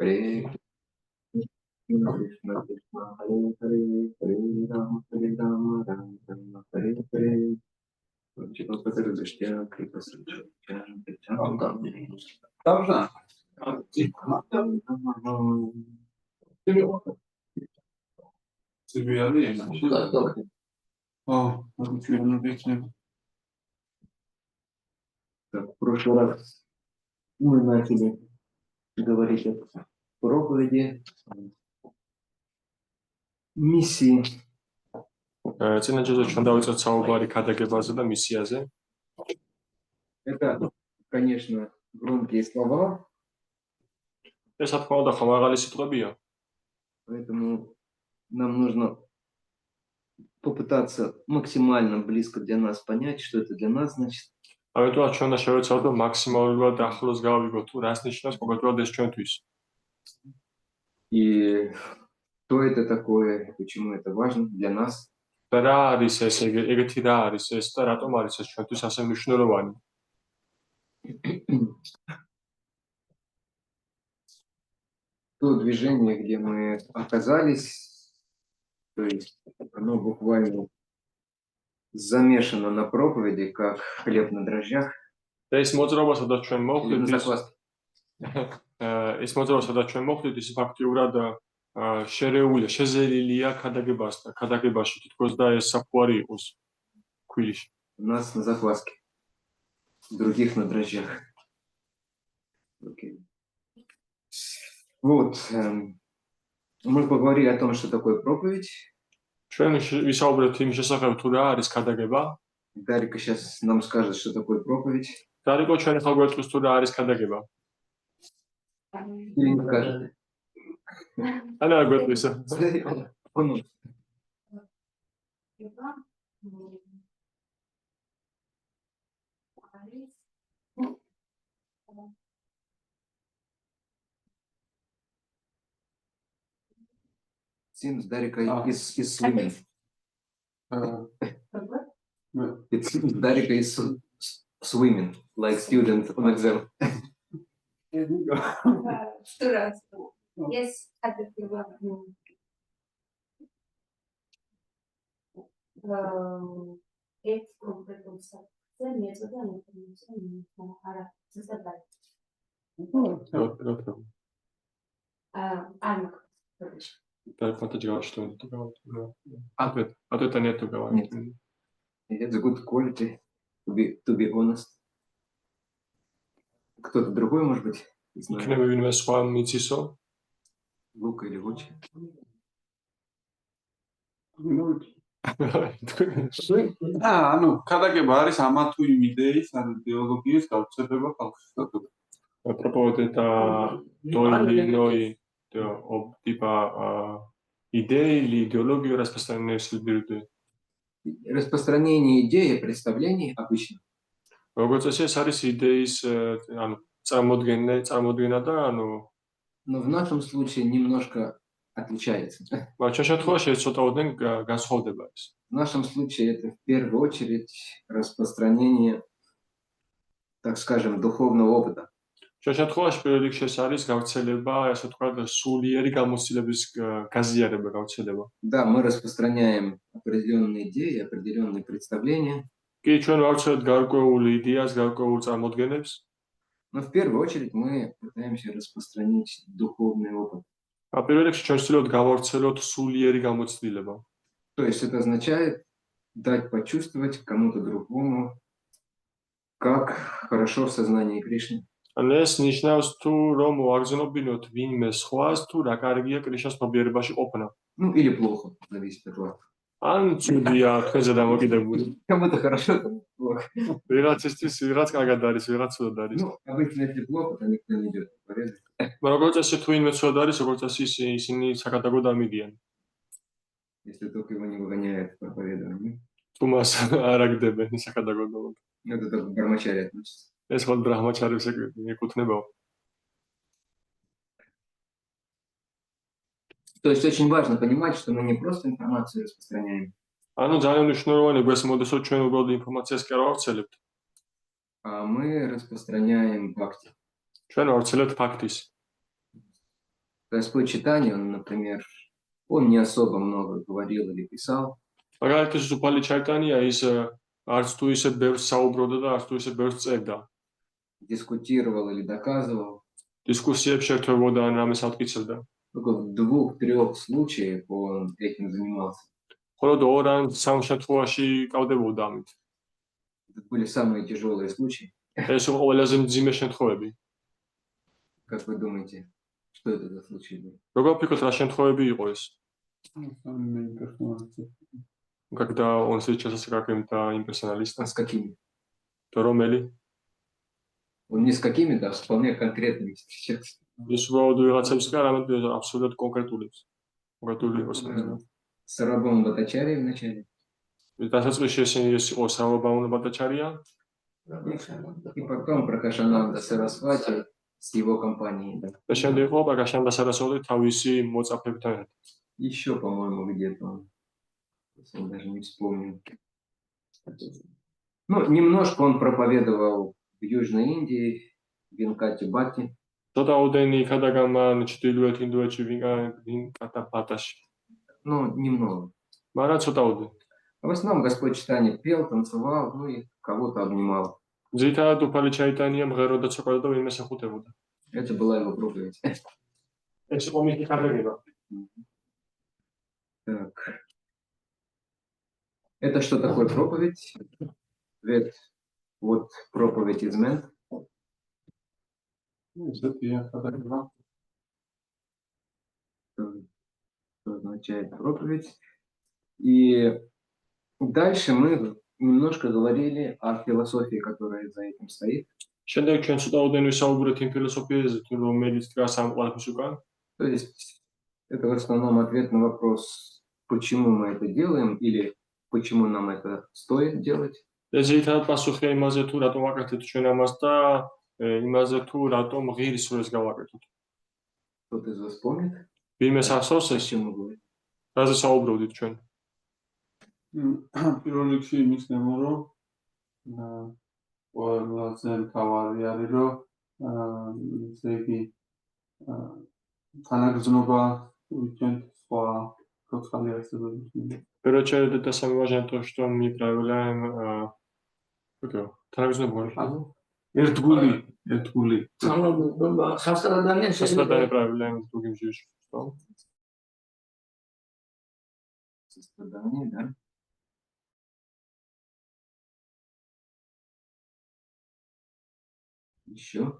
Hare Krishna Krishna Hare Hare Hare Rama Rama Rama Hare Hare Чего подождя, как посмотрел, там же. Тебе в прошлый раз мы начали говорить о проповеди миссии. Это, конечно, громкие слова. Поэтому нам нужно попытаться максимально близко для нас понять, что это для нас значит. И что это такое, почему это важно для нас. То движение, где мы оказались, то есть оно буквально замешано на проповеди, как хлеб на дрожжах. Или на закваске. У нас на закваске, других на дрожжах. Okay. Вот, мы поговорили о том, что такое проповедь. Дарика сейчас нам скажет, что такое проповедь. Или не скажет? Seems Darika is swimming. It seems Darika is swimming, like student on exam. Yes, Ответа нету говорить. It's good quality, to be honest. Кто-то другой, может быть, Лука или Лучи. ну, ქადაგება არის ამა თუ იმ იდეის ან იდეოლოგიის გავრცელება ხალხში. Проповедь это той или иной типа идеи или идеологию распространения среди людей. Распространение идеи, представлений обычно. Როგორც ეს არის იდეის წარმოდგენა და Но в нашем случае немножко отличается. В нашем случае это в первую очередь распространение, так скажем, духовного опыта. Мы распространяем определенные идеи, определенные представления. Но в первую очередь мы пытаемся распространить духовный опыт. То есть это означает дать почувствовать кому-то другому, как хорошо в сознании Кришны. Ну или плохо, зависит от вас. Кому-то хорошо, кому-то плохо. Ну, обычно если плохо, то никто не идет в порядок. Если только его не выгоняют в проповедование. Это только к брахмачаре относится. То есть очень важно понимать, что мы не просто информацию распространяем, а мы распространяем бхакти. Господь читания, он, например, он не особо много говорил или писал, მაგალითად ზუფალი ჩაიტანია ის არც თუ ისე ბევრს საუბრობდა და არც თუ ისე ბევრს წერდა. дискутировал или доказывал. დისკუსიებს შერთვებოდა ან რამეს ამტკიცებდა. Только в 2-3 случаях он этим занимался. მხოლოდ 2 ან 3 შემთხვევაში კავდებოდა ამით. Это были самые тяжелые случаи. ეს იყო ყველაზე მძიმე შემთხვევები. Как вы думаете, что это за случаи были? როგორ ფიქრობთ, რა შემთხვევები იყო ეს? Когда он встречался с каким-то имперсоналистом. А с какими? То რომელი? Он не с какими-то, а с вполне конкретными встречался. ის უბრალოდ ვიღაცებს კი არა, არამედ აბსოლუტურად კონკრეტულებს. კონკრეტული პერსონაჟები. С рабом Батачари вначале. დასაწყისში ეს იყო სამობაუნო ბატაჩარია. И потом Пракашананда Сарасвати с его компанией. Да. და შემდეგ იყო პრაკაშანდა სარასვატი თავისი მოწაფეებთან ერთად. Еще, по-моему, где-то он. Я даже не вспомню. Ну, немножко он проповедовал в Южной Индии, в Винкати-Бати. ცოტაოდენი იქადაგამან ჩრდილოეთ ინდოეთში ვინკატა-ბატაში. Ну, немного. მაგრამ ცოტაოდენი. В основном Господь читания пел, танцевал, ну и кого-то обнимал. ძირითადად უფალი ჩაიტანია მღეროდა, ცოცხალდა და ვინმეს ეხუტებოდა. Это была его проповедь. ეს იყო მისი ხარებება. Так. Это что такое проповедь? Ведь вот проповедь из Мент. Что означает проповедь. И дальше мы немножко говорили о философии, которая за этим стоит. შემდეგ ჩვენ ცოტაოდენ ვისაუბრეთ იმ ფილოსოფიაზე, რომელიც დგას ამ ყველაფრის უკან. То есть это в основном ответ на вопрос, почему мы это делаем или почему нам это стоит делать. ეს ძირითადად პასუხია იმაზე, თუ რატომ ვაკეთებთ ჩვენ ამას და იმაზე, თუ რატომ ღირს ეს გავაკეთოთ. Кто-то из вас помнит? ვინმე ახსოვს О ეს? чем мы говорим? რაზე საუბრობდით ჩვენ? პირველ რიგში იმისნებო, რომ ყველაზე მთავარი არის, რომ ესე იგი თანაგრძნობა ჩვენ სხვა ცოცხალი არსებობებს. В первую очередь, это самое важное то, что мы проявляем ერთგული. сострадание проявляем с другим существом. Сострадание, да? Еще?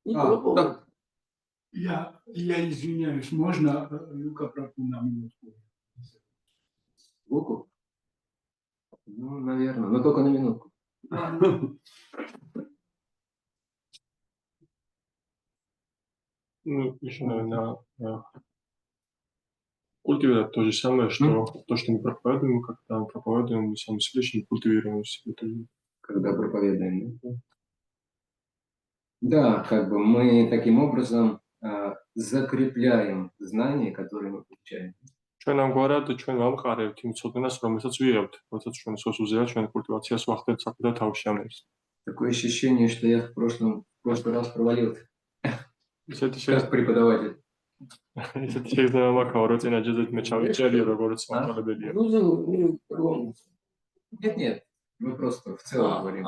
Да. Я извиняюсь, можно Люка Прапу на минутку? Луку? Ну, наверное, но только на минутку. Ну, еще, наверное, культивировать то же самое, что то, что мы проповедуем, когда мы проповедуем, мы сами Всевышний культивируем в себе тоже. Когда проповедаем. Да, как бы мы таким образом закрепляем знания, которые мы получаем. ჩვენ ამგვარად ჩვენ ვამყარებთ იმ ცოდნას, რომელსაც ვიღებთ, როდესაც ჩვენ სოუსუზეა ჩვენ კულტივაციას ვახდენთ საქმე და თავში ამებს. Такое ощущение, что я в прошлый раз провалил ისეთი как преподаватель. შეიძლება მაქვს, რომ წინა ჯერზე მე ჩავიჭერი როგორც მომხმარებელია. Нет, мы просто в целом говорим.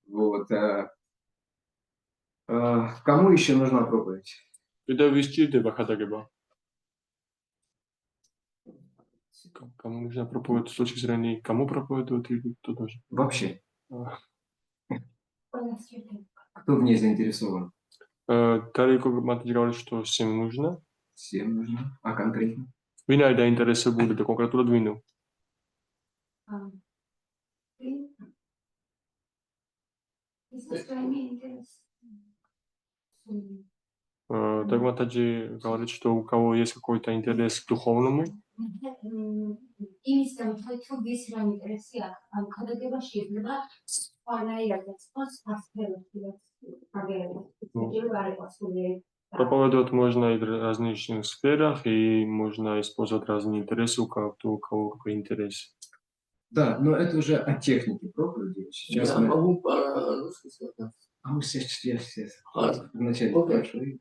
Вот. Кому еще нужна проповедь? კიდევ ვის ჭირდება ხადაგება? Кому нужна проповедь с точки зрения, кому проповедовать или кто тоже? Вообще. Кто в ней заинтересован? Далеко матери говорит, что всем нужно. Всем нужно. А конкретно? Вин არის დაინტერესებული და კონკრეტულად ვინო? Так матаджи говорит, что у кого есть какой-то интерес к духовному. Проповедовать можно и в различных сферах, и можно использовать разные интересы, у кого какой интерес. Да, но это уже о технике проповеди. Сейчас Я мы... могу по-русски сказать. А мы сейчас. Вначале спрашивали.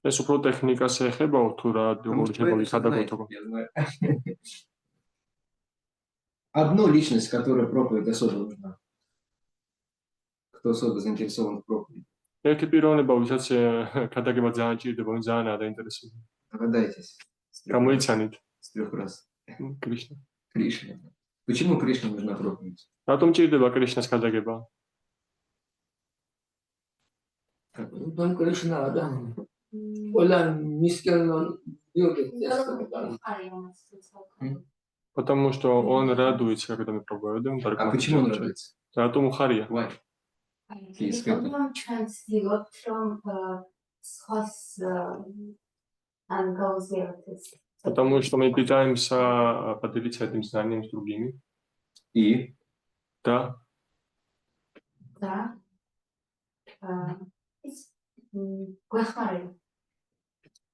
ეს უფრო ტექნიკას ეხება თუ რა როგორ შეიძლება გადაგოთო. Я знаю. Одну личность, которая проповедь особо нужна. Кто особо заинтересован в проповеди. ერთი პიროვნება, ვისაც გადაგება ძალიან ჭირდება, ვინ ძალიან დაინტერესებული. Догадайтесь. გამოიცანით С 3 раз. კრიშნა. Кришна. Почему Кришне нужна проповедь? რატომ ჭირდება კრიშნას გადაგება? Там Кришна, да. Оля, мискен любит. Потому что он радуется, когда мы проповедуем. А почему он радуется? Рატომ ხარია? Why? Потому что мы пытаемся поделиться этим знанием с другими. И? Да. Да.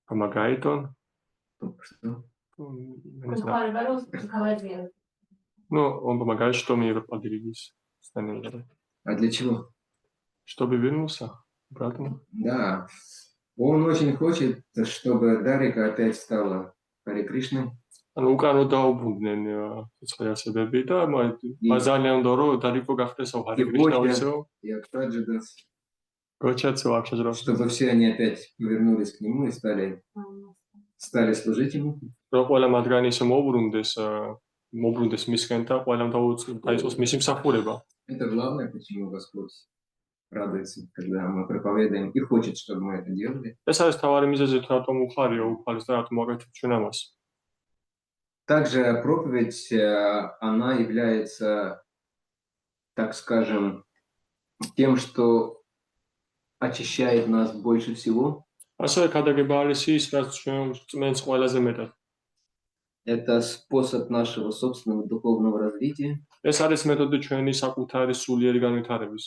Помогает он. Что? Не знаю. Ну, он помогает, что мы поделились знанием. А для чего? Чтобы вернулся обратно. Да. Он очень хочет, чтобы Дарика опять стала Харе Кришной. ანუ უკანო დაუბრუნდნენ ცხოველები და მას ძალიან უნდა რომ დარიკო გახდეს ჰარე კრიშნა ისო И Актаджидас. გოჩაცო აქშაძრო Чтобы все они опять повернулись к нему и стали служить ему. რომ ყველა მათგანი ისე მოუბრუნდეს მისგან და ყველამ დაიწყოს მისი მსახურება. Это главное, почему Господь радуется, когда мы проповедуем и хочет, чтобы мы это делали. ეს არის თავარი მიზეზი, რატომ უხარია უფალს და რატომ აკეთებ ჩვენ ამას. Также проповедь, она является, так скажем, тем, что очищает нас больше всего. ასევე გადაგება არის ის, რაც ჩვენ წმენს ყველაზე მეტად. Это способ нашего собственного духовного развития. ეს არის მეთოდი ჩვენი საკუთარი სულიერი განვითარების.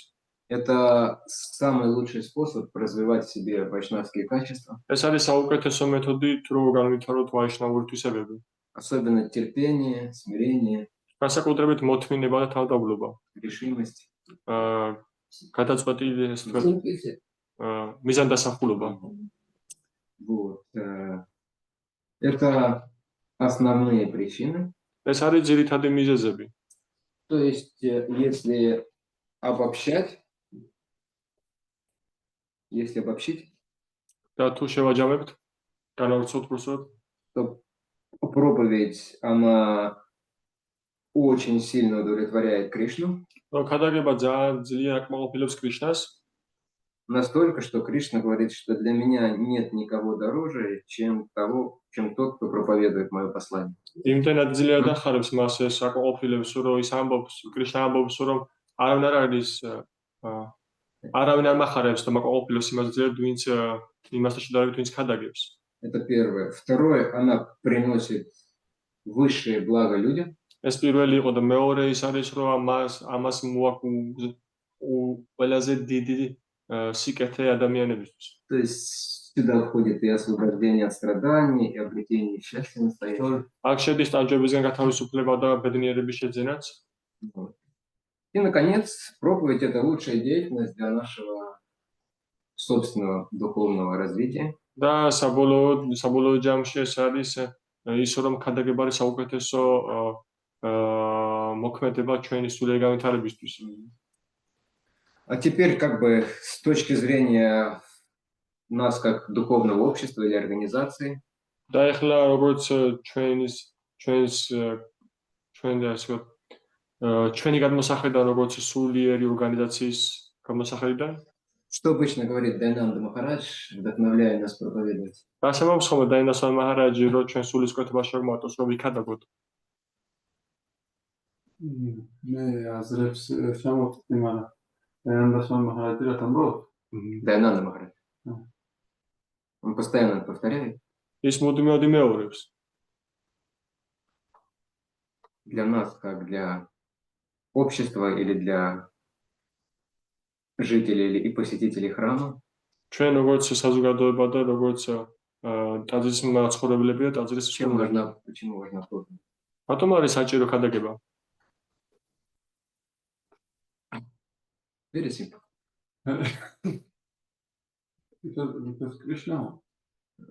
Это самый лучший способ развивать в себе вайшнавские качества. ეს არის საუკეთესო მეთოდი თუ როგორ განვითაროთ ვაიშნავური თვისებები. Особенно терпение, смирение, განსაკუთრებით მოთმინება და თავდაბრუნება. решимость. გადაწყვეტილი ეს თქვა მიზანდასახულობა. Вот. Это основные причины. ეს არის ძირითადი მიზეზები. То есть, если обобщить, და თუ შევაჯამებთ, განავრცოთ პროსოდ, то проповедь, она очень сильно удовлетворяет Кришну. რომ გადაგება ძალიან ძლიერ აკმაყოფილებს კრიშნას, Настолько, что Кришна говорит, что для меня нет никого дороже, чем тот, кто проповедует мое послание. იმდენად ძლიერ დახარებს მას ეს აკმაყოფილებს, რომ ის ამბობს, კრიშნა ამბობს, რომ არავინ არ არის არავინ არ მახარებს და მაკმაყოფილებს იმას ძლიერ, ვინც იმასთან შედარებით ვინც გადაგებს. Это первое. Второе, она приносит высшее благо людям. ეს პირველი იყო და მეორე ის არის, რომ ამას მოაქვს ყველაზე დიდი სიკეთე ადამიანებისთვის. То есть сюда входит и освобождение от страданий, и обретение счастья настоящего. აქ შედის ტანჯვებისგან გათავისუფლება და ბედნიერების შეძენაც. И, наконец, проповедь – это лучшая деятельность для нашего собственного духовного развития. და საბოლოო ჯამში ეს არის ის, რომ გადაგება არის საუკეთესო მოქმედება ჩვენი სულიერი განვითარებისთვის. А теперь, как бы, с точки зрения нас как духовного общества или организации, და ეხლა როგორც ჩვენი გადმოსახედიდან, როგორც სულიერი ორგანიზაციის გადმოსახედიდან, что обычно говорит Дайнанда Махарадж, вдохновляя нас проповедовать? ასამბობს ხოლმე დაინდა სვამი მაჰარაჯი, რომ ჩვენ სულისკვეთებაში არ მარტოს რომ ვიქადაგოთ. მე აზრებს შემოვწყვეტი, მაგრამ დაინდა სვამი მაჰარაჯი რა თამბობს? Дайнанда Махарадж. Он постоянно это повторяет. ის მუდმივად იმეორებს. Для нас, как для общества или для жителей и посетителей храма, ჩვენ როგორც საზოგადოება და როგორც ტაძრის მაცხოვრებლები და ტაძრის почему важна проповедь? რატომ არის საჭირო ქადაგება? Very simple. Because Krishna.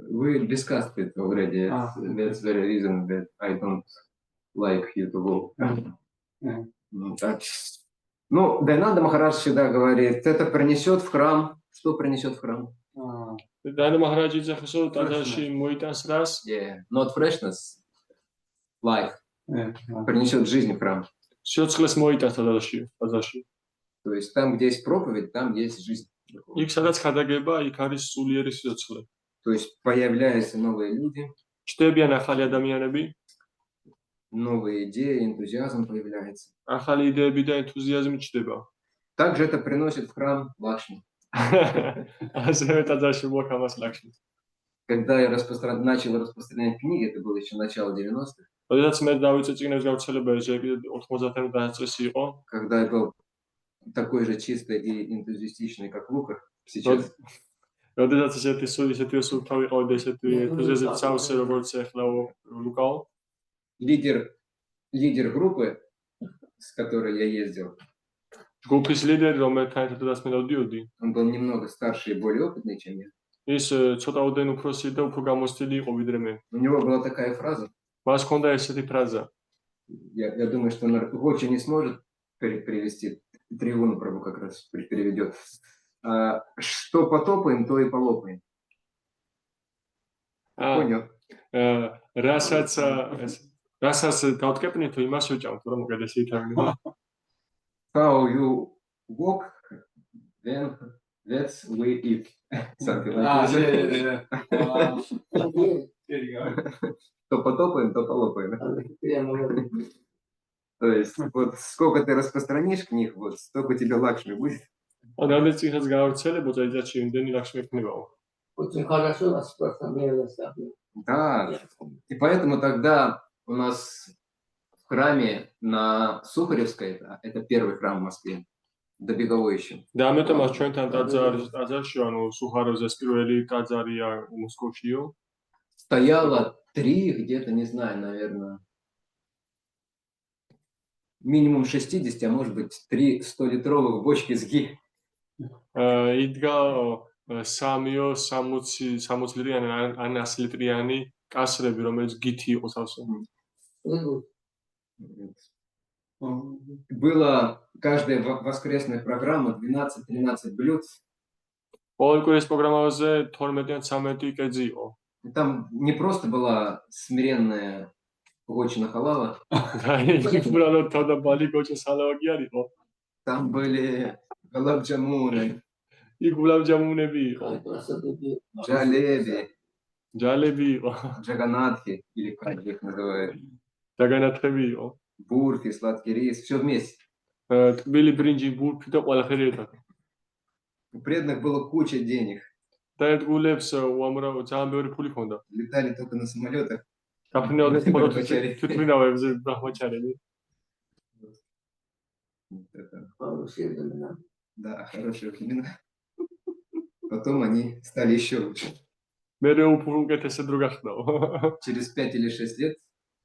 We discussed it already. That's the reason that I don't like you to go. Так. Ну, Дайнанда Махарадж всегда говорит, это принесет в храм. Что принесет в храм? Дайнанда Махарадж იცახსო ტაძარში მოიტანს რას? Yeah, not freshness, life. Принесет жизнь в храм. სიცოცხლეს მოიტანს ტაძარში. То есть там, где есть проповедь, там есть жизнь. იქ სადაც ხადაგება, იქ არის სულიერი სიცოცხლე. То есть появляются новые люди. ჩნდებიან ახალი ადამიანები, новые идеи, энтузиазм появляется. ახალი იდეები და ენთუზიაზმი ჩნდება. Также это приносит в храм Лакшми. ასევე ტაძარში მოხამას ლაქშმი. Когда я начал распространять книги, это было еще начало 90-х. როდესაც მე დავიწყე წიგნების გავრცელება, ეს 90-იანი დასაწყისი იყო. Когда я был такой же чистый и энтузиастичный, как Лука сейчас. როდესაც ისეთი სულთავ იყო და ისეთი ენთუზიაზმით სავსე, როგორც ახლა ლუკაო. Лидер группы, с которой я ездил. Группის ლიდერი, რომელთან ერთადაც მე დავდიოდი. Он был немного старше и более опытный, чем я. ის ცოტაოდენ უფროსი და უფრო გამოცდილი იყო ვიდრე მე. У него была такая фраза. მას ჰქონდა ესეთი фраза. Я думаю, что он Гочи не сможет перевести. Триуна Прабху как раз переведет. Что потопаем, то и полопаем. Понял? რასაც დავტკეპნით, იმას ვეჭამთ, რომ მოგედეს ითარგმნა. How you walk, then that's we eat. Something like that. То потопаем, то полопаем. То есть, вот сколько ты распространишь книг, вот столько тебе Лакшми будет. Однажды цифры გავრცელებ, წელიწადში იმდენი ლაქშმი ექნებაო. Очень хорошо распространяется. Да, и поэтому тогда у нас в храме на Сухаревской, это первый храм в Москве, до Беговой еще. Да, ამიტომაც ჩვენთან ტაძარში, ანუ სუხაროვზეს პირველი ტაძარია მოსკოვშიო. Стояло 3, где-то, не знаю, наверное, минимум 60, а может быть 3 100-литровых бочки с ги. იდგა 60 ლიტრიანი ან 100 ლიტრიანი კასრები, რომელიც გითი იყო სავსე. Была каждая воскресная программа 12-13 блюд. ყოველ კვირის პროგრამაზე 12-13 კერძი იყო. Там не просто была смиренная Гочина халава. Там были галабджамуны, джалеби, джаганатхи, или как их называют, бурфи, сладкий рис, все вместе. У преданных было куча денег. Летали только на самолетах. Да, хорошие времена. Потом они стали еще лучше. Через 5 или 6 лет,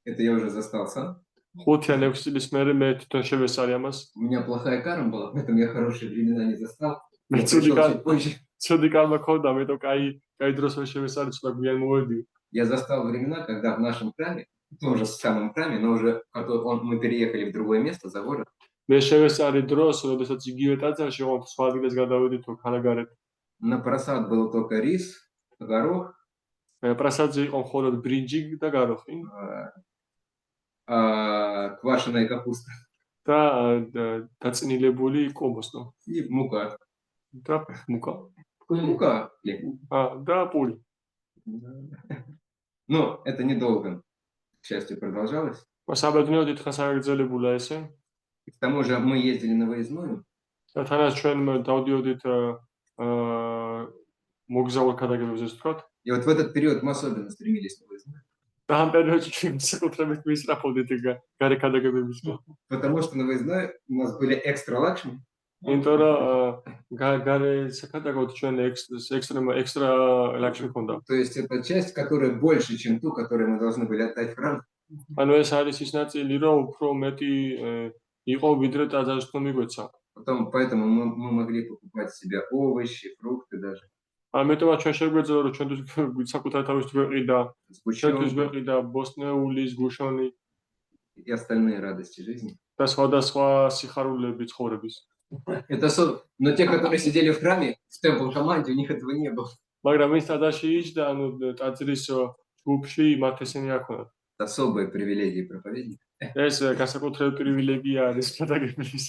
это я уже застал сам. У меня плохая карма была, поэтому я хорошие времена не застал. Я пришел чуть позже. Я застал времена, когда в нашем храме, в том же самом храме, но уже мы переехали в другое место, за город. На просад был только рис, горох, квашеная капуста и мука. Мука. Но это недолго, к счастью, продолжалось. И к тому же мы ездили на выездную. И вот в этот период мы особенно стремились на выездную. Потому что на выездной у нас были экстра лакшми. То есть это часть, которая больше, чем ту, которую мы должны были отдать в храм. Потом, поэтому мы могли покупать себе овощи, фрукты даже, ამიტომაც ჩვენ შეგვეძლო რომ ჩვენთვის საკუთარი თავის გვეყიდა, ჩვენთვის сгущенку გვეყიდა ბოსტნეულის, გუშონი и остальные радости жизни. და სხვადასხვა სიხარულეები ცხოვრების. Но те, которые сидели в храме, в темпл-команде, у них этого не было. მაგრამ ის ტაძარში იჯდა, ანუ ტაძრის ჯგუფში მათ ესენი არ ქონდათ. Это особые привилегии проповедника. ეს განსაკუთრებული პრივილეგია არის გადაგებლის.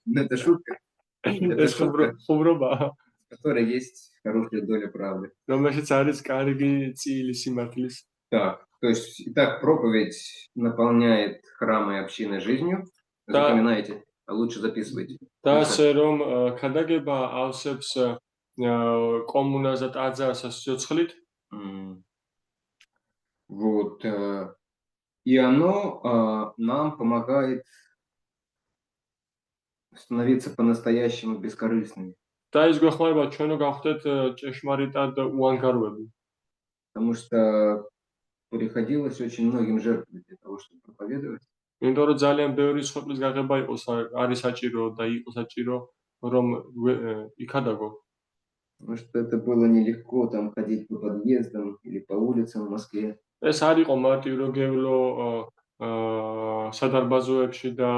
Но это шутка, ეს ხუმრობა, в которой есть хорошая доля правды. რომელშიც არის კარგი წილი სიმართლის. Так, то есть, итак, проповедь наполняет храмы и общины жизнью. Да. Запоминайте, а лучше записывайте. და ასე რომ ქადაგება ავსებს კომუნას და ტაძარს სიცოცხლით. Вот. И оно нам помогает становиться по-настоящему бескорыстными. და ის გვეხმარება ჩვენო გავხდეთ ჭეშმარიტად უანგაროები. Потому что приходилось очень многим жертвовать для того, чтобы проповедовать. იმიტომ რომ ძალიან ბევრი სხვების გაღება არის საჭირო და იყო საჭირო რომ იქადაგო. Потому что это было нелегко там ходить по подъездам или по улицам в Москве. ეს არ იყო მარტივ რომ გევლო სადარბაზოებში და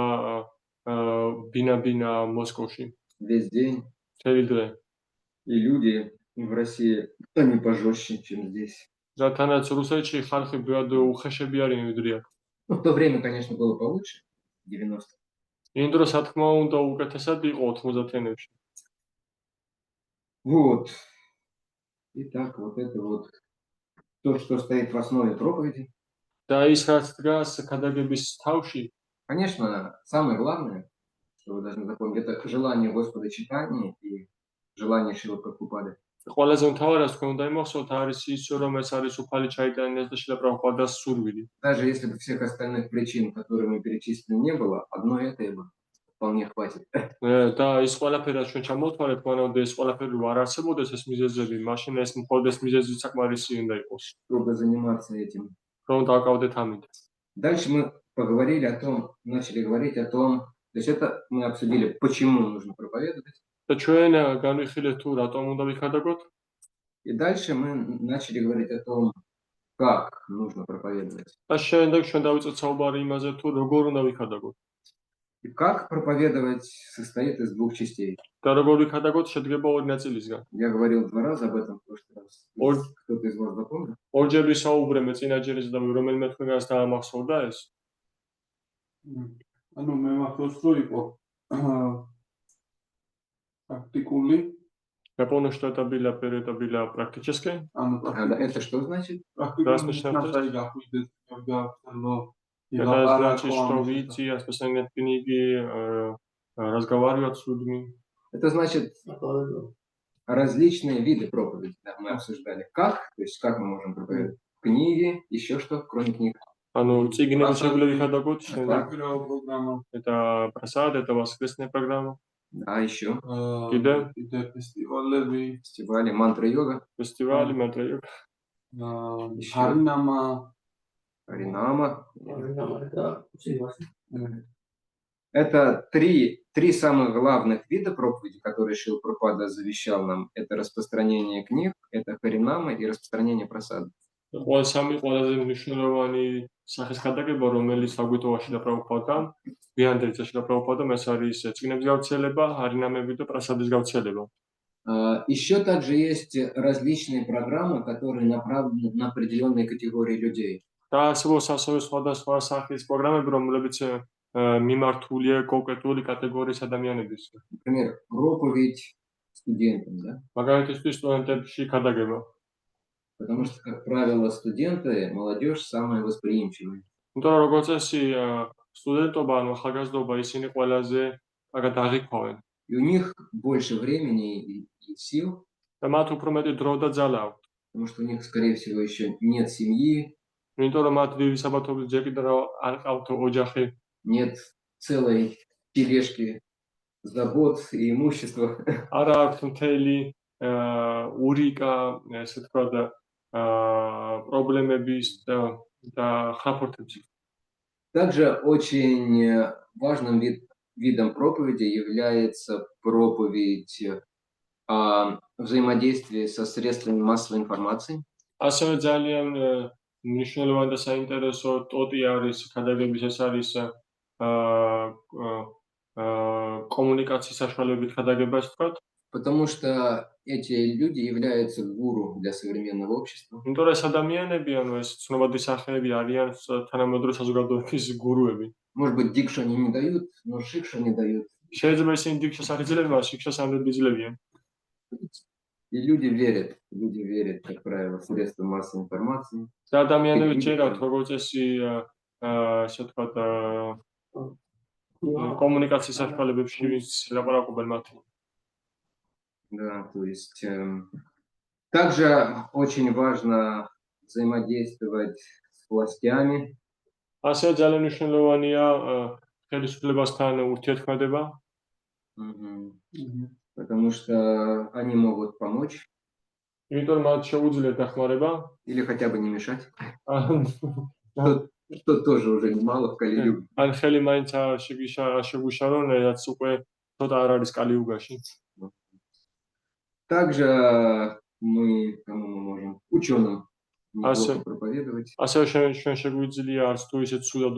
ბინა მოსკოვში. Весь день. მთელი დღე. И люди в России, они пожестче, чем здесь. რათანაც რუსეთში ხალხი ბევრად უხეშები არიან ვიდრე აქ. Ну, в то время, конечно, было получше, 90. იმ დროს რა თქმა უნდა უკეთესად იყო 90-იანებში. Вот. Итак, вот это вот то, что стоит в основе проповеди. და ის რაც დგას ქადაგების თავში, Конечно, самое главное, что вы должны запомнить, это желание Господа читания и желание Шрилы Прабхупады. ყველაზე მთავარი რაც თქვენ უნდა იმახსოვროთ არის ის რომ ეს არის უფალი ჩაიტანიას და შილა პრაბჰუპადას სურვილი. Даже если бы всех остальных причин, которые мы перечислили, не было, одно это бы вполне хватит. და ის ყველაფერი რაც ჩვენ ჩამოვთვალეთ, მანამდე ეს ყველაფერი არ არსებობდეს ეს მიზეზები, მაშინ ეს მხოლოდ ეს მიზეზი საკმარისი უნდა იყოს. Чтобы заниматься этим. რომ დავკავდეთ ამით. Дальше мы начали говорить о том, то есть это мы обсудили, почему нужно проповедовать. და ჩვენ განვიხილეთ თუ რატომ უნდა ვიქადაგოთ. И дальше мы начали говорить о том, как нужно проповедовать. და შემდეგ ჩვენ დავიწყეთ საუბარი იმაზე თუ როგორ უნდა ვიქადაგოთ. И как проповедовать состоит из двух частей. და როგორ ვიქადაგოთ შედგება ორი ნაწილისგან. Я говорил 2 раза об этом в прошлый раз. Кто-то из вас запомнил? ორჯერ ვისაუბრე მე წინაჯერზე და რომელიმე თქვენგანს დაამახსოვრდა ეს. ანუ მე მახსოვს რომ იყო практикули. Япония что это было практически. Это что значит? Это значит, что видите, расписание книги, разговаривать с людьми. Это значит различные виды проповеди. Да, мы обсуждали как, то есть как мы можем проповедовать. Книги, еще что, кроме книг. Это просад, это воскресная программа. А еще? Фестивали, мантра-йога. Фестивали, мантра-йога. Харинама. Это три самых главных вида проповеди, которые Шрила Прабхупада завещал нам. Это распространение книг, это харинама и распространение прасада. Самый ყველაზე მნიშვნელოვანი სახის გადაგება, რომელიც საგვიტოვაში და პრაბჰუპადამ ვიანდრიცა შილა პრაბჰუპადამ, ეს არის წიგნების გავრცელება, ჰარინამები და პრასადის გავრცელება. Еще также есть различные программы, которые направлены на определенные категории людей. და არსებობს ასევე სხვადასხვა სახის პროგრამები, რომლებიც მიმართულია კონკრეტული კატეგორიის ადამიანების. Например, проповедь студентам, да? მაგალითისთვის სტუდენტებში გადაგება. Потому что, как правило, студенты, молодежь самые восприимчивые. იმიტომ რომ როგორც წესი, სტუდენტობა ან ახალგაზრდობა ისინი ყველაზე კარგად აღიქვავენ. И у них больше времени и сил. და მათ უფრო მეტი дро და ძალა აქვთ. Потому что у них, скорее всего, еще нет семьи. იმიტომ რომ მათ დიდი საბათობის ჯერ კიდევ არ ყავთ ოჯახი. Нет целой тележки забот и имущества. არა აქვს მთელი ურიკა, ესე თქვა და проблемების და ხაფორთების. Также очень важным видом проповеди является проповедь о взаимодействии со средствами массовой информации. ასევე ძალიან მნიშვნელოვანი და საინტერესო ტოტი არის ქადაგების ეს არის კომუნიკაციის საშუალებით ქადაგებას ვთქვათ. Потому что эти люди являются гуру для современного общества. იმიტომ რომ ეს ადამიანები, ანუ ეს ცნობადი სახელები არიან თანამედროვე საზოგადოების გურუები. Может быть, дикшу они не дают, но шикшу не дают. შეიძლება ისინი დიქშას არ იძლევენ, მაგრამ შიქშას ამდენ იძლევიან. И люди верят, как правило, в средства массовой информации. და ადამიანები ჭერავთ როგორც წესი ასე ვთქვათ კომუნიკაციის საშუალებებში ლაპარაკობენ მათი. Да, то есть также очень важно взаимодействовать с властями. ასევე ძალიან მნიშვნელოვანია ხელისუფლებასთან ურთიერთქმედება. Потому что они могут помочь იმიტომ რომ მათ შეუძლიათ დახმარება или хотя бы не мешать, ან что тоже уже немало в Кали-юге. ან ხელი მაინც შეგვიშარონ, რაც უკვე ცოტა არ არის კალიუგაში. Также мы, кому мы можем, ученым неплохо проповедовать. ასევე ჩვენ შეგვიძლია არც თუ ისე ცუდად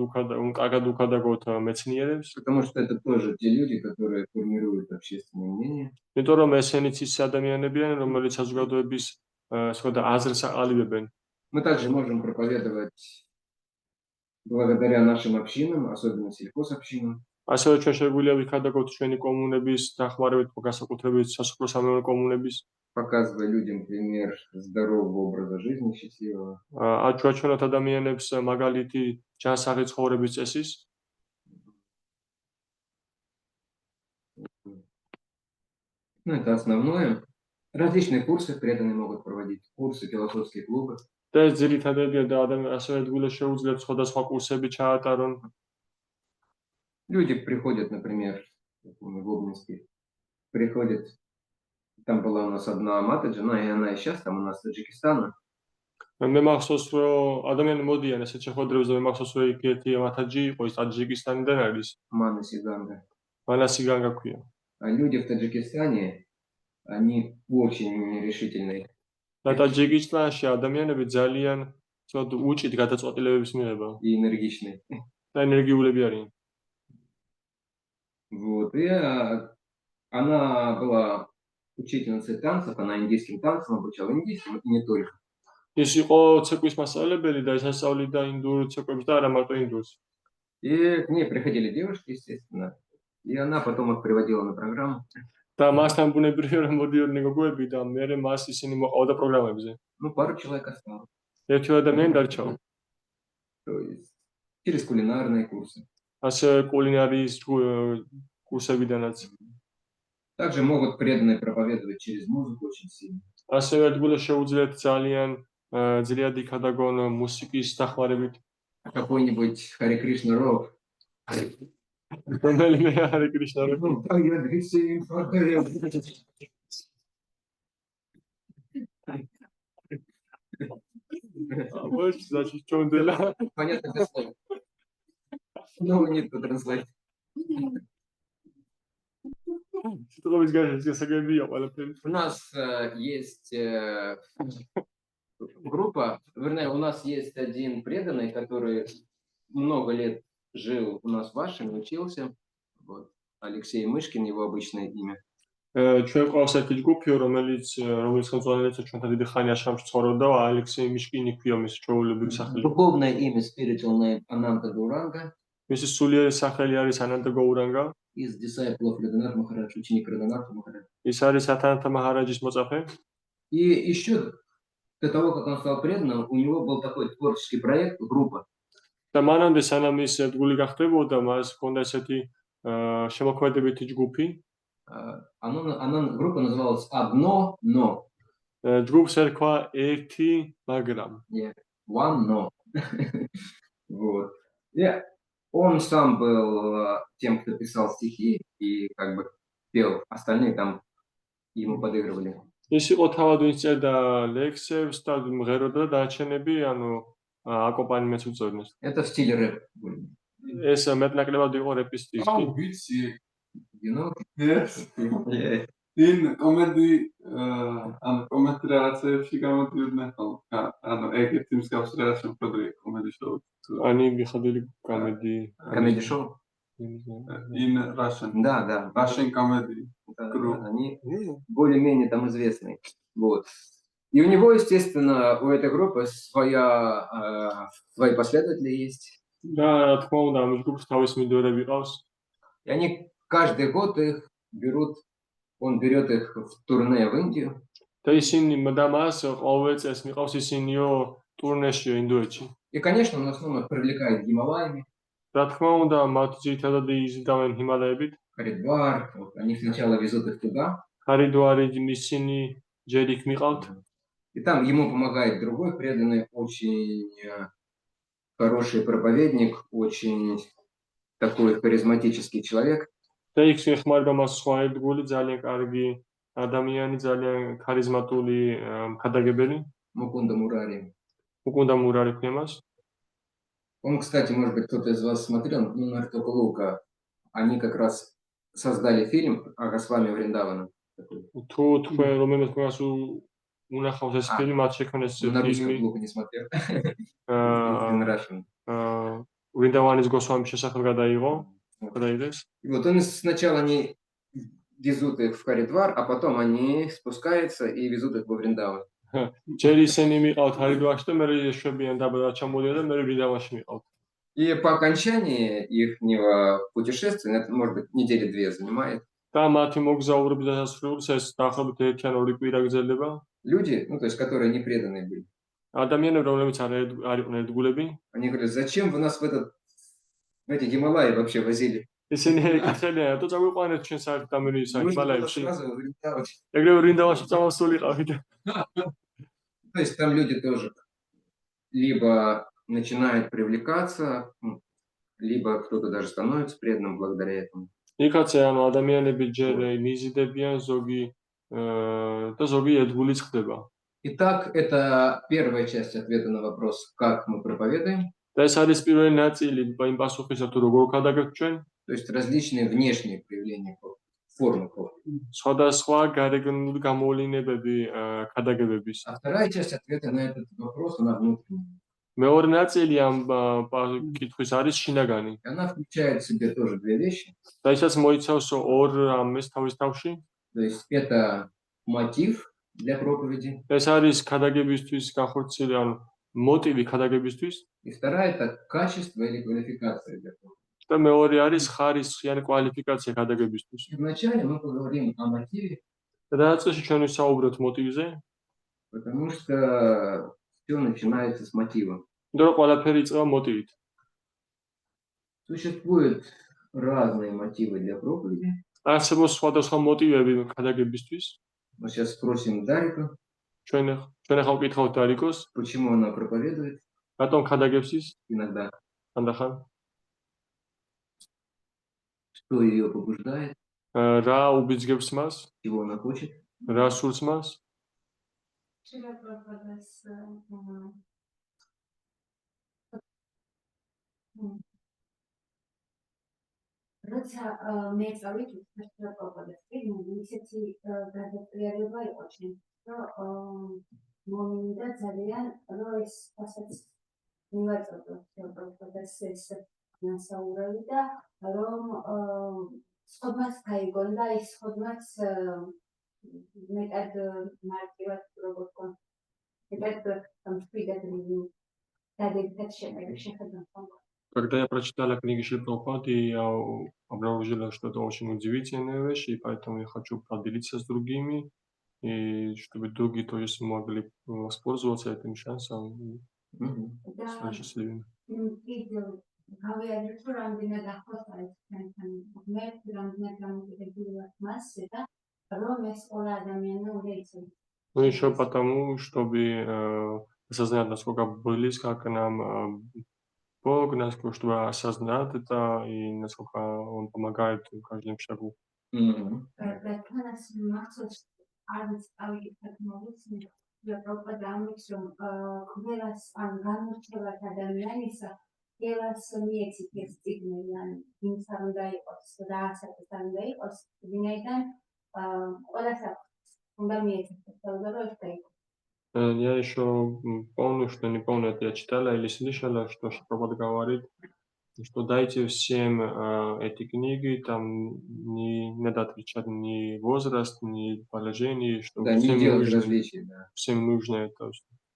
კარგად უკადაგოთ მეცნიერებს. Потому что это тоже те люди, которые формируют общественное мнение. იმიტომ რომ ესენიც ის ადამიანები არიან, რომელიც საზოგადოების სხვა აზრს აყალიბებენ. Мы также можем проповедовать благодаря нашим общинам, особенно сельхозобщинам. ასევე ჩვენ შეგვიძლია ვიქადაგოთ ჩვენი კომუნების დახმარებით, განსაკუთრებით სასოფლო-სამეურნეო კომუნების. Показывая людям пример здорового образа жизни, счастливого. აჩვენოთ ადამიანებს მაგალითი ჯანსაღი ცხოვრების წესის. Ну, это основное. Различные курсы преданные могут проводить, курсы, философские клубы. და ეს ძირითადებია და ასევე ადგილას შეუძლიათ სხვადასხვა კურსები ჩაატარონ. Люди приходят, например, в Обнинске, приходят, там была у нас одна матаджина, и она и сейчас там у нас Таджикистана. მე მახსოვს რომ ადამიანი მოდიან ესეთ შეხვედრებზე, მე махсос რომ იქ ერთი მათაჯი იყო ის ტაჯიკისტანიდან არის. Мана Сиганга. მანასი განგა ქვია. А люди в Таджикистане, они очень нерешительные. და ტაჯიკისტანში ადამიანები ძალიან ცოტ უჭით გადაწყვეტილებების მიღება И энергичные. და ენერგიულები არიან. Вот. И она была учительницей танцев, она индийским танцам обучала, индийским и не только. ის იყო ცეკვის მასწავლებელი და ის ასწავლიდა ინდურ ცეკვებს და არა მარტო ინდურს. И к ней приходили девушки, естественно. И она потом их приводила на программу. და მასთან ბუნებრივია რომ მოდიოდნენ გოგოები და მე მას ისინი მოყავდა პროგრამებზე. Ну, пару человек осталось. ერთი ადამიანი დარჩა. То есть через кулинарные курсы. ასე კულინარიის კურსებიდანაც. Также могут преданные проповедовать через музыку очень сильно. ასევე ადგილას შეუძლიათ ძალიან ძლიად იქადაგონ მუსიკის დახმარებით. Какой-нибудь Харе Кришна рок. რომელიმე არე კრიშნა რო Ой, значит, что он дела? Понятно, без слов. Ну, нет, тут транслейт. Что вы скажете, сагабия, У нас есть группа, вернее, у нас есть один преданный, который много лет жил у нас в Вашингтоне, учился. Вот. Алексей Мышкин, его обычное имя. ჩვენ ყავს ერთი ჯგუფი, რომელიც ხელმძღვანელიც ჩვენთან დიდი ხანი აშრამში ცხოვრობდა, ალექსეი მიშკინი ქვია მის ჩვეულებრივ სახელი. Духовное имя, spiritual name, Ананта Гауранга. მისი სულიერი სახელი არის ანანტა გაურანგა. Из disciples Раданат Махарадж, ученик Раданат Махарадж. ის არის ათანათა მაჰараჯის მოწაფე. И еще до того, как он стал преданным, у него был такой творческий проект, группа. და მანამდე სანამ ის ადგილი გახდებოდა, მას ჰქონდა ესეთი შემოქმედებითი ჯგუფი. Группа называлась «Одно но». ჯგუფს ერქვა ერთი მაგრამ. One no. Вот. Он сам был тем, кто писал стихи и как бы пел, остальные там ему подыгрывали. ის იყო თავად ვინც წერდა ლექსებს და მღეროდა და დანარჩენები, ანუ აკომპანიმენტს უწევდნენ. Это в стиле рэп. ეს მეტნაკლებად იყო რეპის სტილი. აუ ვიცი You know? yes Yeah. in comedy ან კომენტ რაღაცებში გამოდიოდნენ ხოლმე ანუ ეგეთი მსგავს რაღაც შემოგვიდგა კომედი შოუ Они выходили комедии. Comedy show? Я не знаю. in Russian Да. Russian comedy Да, Круто. Они более-менее там известные. Вот. И у него, естественно, у этой группы свои последователи есть. და რა თქმა უნდა, ამ ჯგუფს თავის მიმდევრები ყავს. И они каждый год их берут, он берет их в турне в Индию. და ისინი და მას ყოველ წელს მიყავს ისინიო ტურნეში ინდოეთში. И, конечно, он в основном их привлекает Гималаями, რა თქმა უნდა, მათ ძირითადად იზიდავენ ჰიმალაებით. Харидвар. Вот. Они сначала везут их туда. ჰარიდვარი ისინი ჯერ იქ მიყავთ. И там ему помогает другой преданный, очень хороший проповедник, очень такой харизматический человек. და იქ ეხმარება მას სხვა ერთგული ძალიან კარგი ადამიანი, ძალიან ქარიზმატული ქადაგებელი. Мукунда Мурари. უკუნდა მურარი ქვია მას. Он, кстати, может быть, кто-то из вас смотрел, ну, наверное, только Лука. Они как раз создали фильм «Агасвами Вриндавана». თუ თქვენ რომელმე თქვენს უნახავს ეს ფილმი, მათ შექმნეს На русском ფილმი Лука не смотрел. აა In Russian. ვრინდავანის გოსვამის შესახებ გადაიღო. გადაიღეს. И вот он сначала они везут их в Харидвар, а потом они спускаются и везут их во Вриндаван. ჯერ ისინი მიყავთ ჰარიდვარში და მე შვებიან დაბადად ჩამოდიან და მე ვრინდავანში მიყავთ. И по окончании ихнего путешествия, это, может быть, недели 2 занимает, და მათი მოგზაურობის დასასრულს ეს დაახლოებით 1 ან 2 კვირა გრძელდება. люди, ну, то есть, которые не преданные были, ადამიანები, რომლებიც არ იყვნენ ერთგულები, они говорят, зачем вы нас в эти Гималаи вообще возили? ისინი ეკითხებიან, რატო წავიყვანეთ ჩვენ საერთოდ ამერიკის Нужно было ჰიმალაებში? сразу в Вриндаван. ეგრევე ვრინდავანში წამოსულიყავით. То есть там люди тоже либо начинают привлекаться, либо кто-то даже становится преданным благодаря этому. იქაც ანუ ადამიანები ჯერ მიზიდებიან ზოგი და ზოგი ერთგულიც ხდება. Итак, это первая часть ответа на вопрос, как мы проповедуем. და ეს არის პირველი ნაწილი იმ პასუხისა თუ როგორ გადაგებთ ჩვენ. То есть различные внешние проявления формы проповеди. სხვადასხვა გარეგნული გამოვლინებები გადაგებების. А вторая часть ответа на этот вопрос, она внутренняя. მეორე ნაწილი ამ კითხვის არის შინაგანი. И она включает в себе тоже две вещи. და ისაც მოიცავს ორ ამეს თავის თავში. То есть это мотив для проповеди. ეს არის გადაგებისთვის განხორციელი, ანუ მოტივი გადაგებისთვის. И вторая это качество или квалификация для проповеди. და მეორე არის ხარისხი ან კვალიფიკაცია გადაგებისთვის. И вначале мы поговорим о мотиве, და დაწყებში ჩვენ ვისაუბროთ მოტივზე, потому что все начинается с мотива. იმიტომ რომ ყველაფერი იწყება მოტივით. Существуют разные мотивы для проповеди. არსებობს სხვადასხვა მოტივები გადაგებისთვის. Мы сейчас спросим Дарика, ჩვენ ახლა ვკითხავთ დარიკოს, почему она проповедует რატომ გადაგებს ის иногда, ხანდახან, что ее побуждает, რა უბიძგებს მას, чего она хочет. რა სურს მას. როცა მე წავით პროპაგანდას ფილმი, ისეთი გადაწყვეტილება იყო ჩემთვის, რომ მომინდა ძალიან, რომ ეს ასაც მივაწოდო პროპაგანდას ეს ნასაურელი და რომ სხდომაც გაიგონდა, ის სხდომაც მეტად მარტივად როგორ თქვა, მეტად მშვიდად დადებითად შეხედა. Когда я прочитала книги Шри-Прабхупады, я обнаружила что-то очень удивительное вещи, и поэтому я хочу поделиться с другими, и чтобы другие тоже смогли воспользоваться этим шансом и стать счастливыми. Ну еще потому, чтобы осознать, насколько близко к нам Бог, насколько чтобы осознать это и насколько Он помогает в каждом шагу. ელას მიეცით ეს წიგნი, ან ვინც არ უნდა იყოს, რასაც არ უნდა იყოს, ვინაიდან ყველას აქვს, უნდა მიეცით ეს თავზე, რომ ეს დაიყო. Я еще помню, что не помню, это я читала или слышала, что Шапропад говорит, что дайте всем эти книги, там не надо отвечать ни возраст, ни положение, что Да, не всем делать нужно, различий, да. всем нужно это.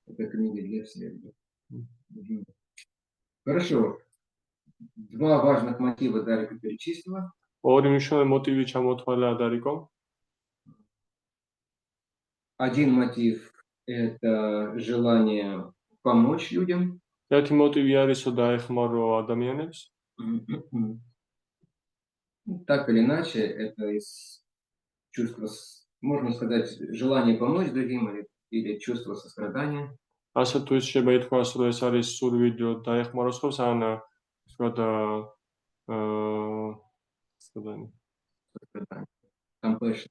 Это книги для всех. Мгм. Хорошо. Два важных мотива Дарика перечислила. ორი მნიშვნელოვანი მოტივი ჩამოთვალა დარიკომ. Один мотив – это желание помочь людям. ერთი მოტივი არის, რომ დაეხმარო ადამიანებს. Так или иначе, это из чувства, можно сказать, желание помочь другим или чувство сострадания. ასე თუ ის შეიძლება ითქვას, რომ ეს არის სურვილი დაეხმაროს ხოლმე, ან Сострадание. Compassion.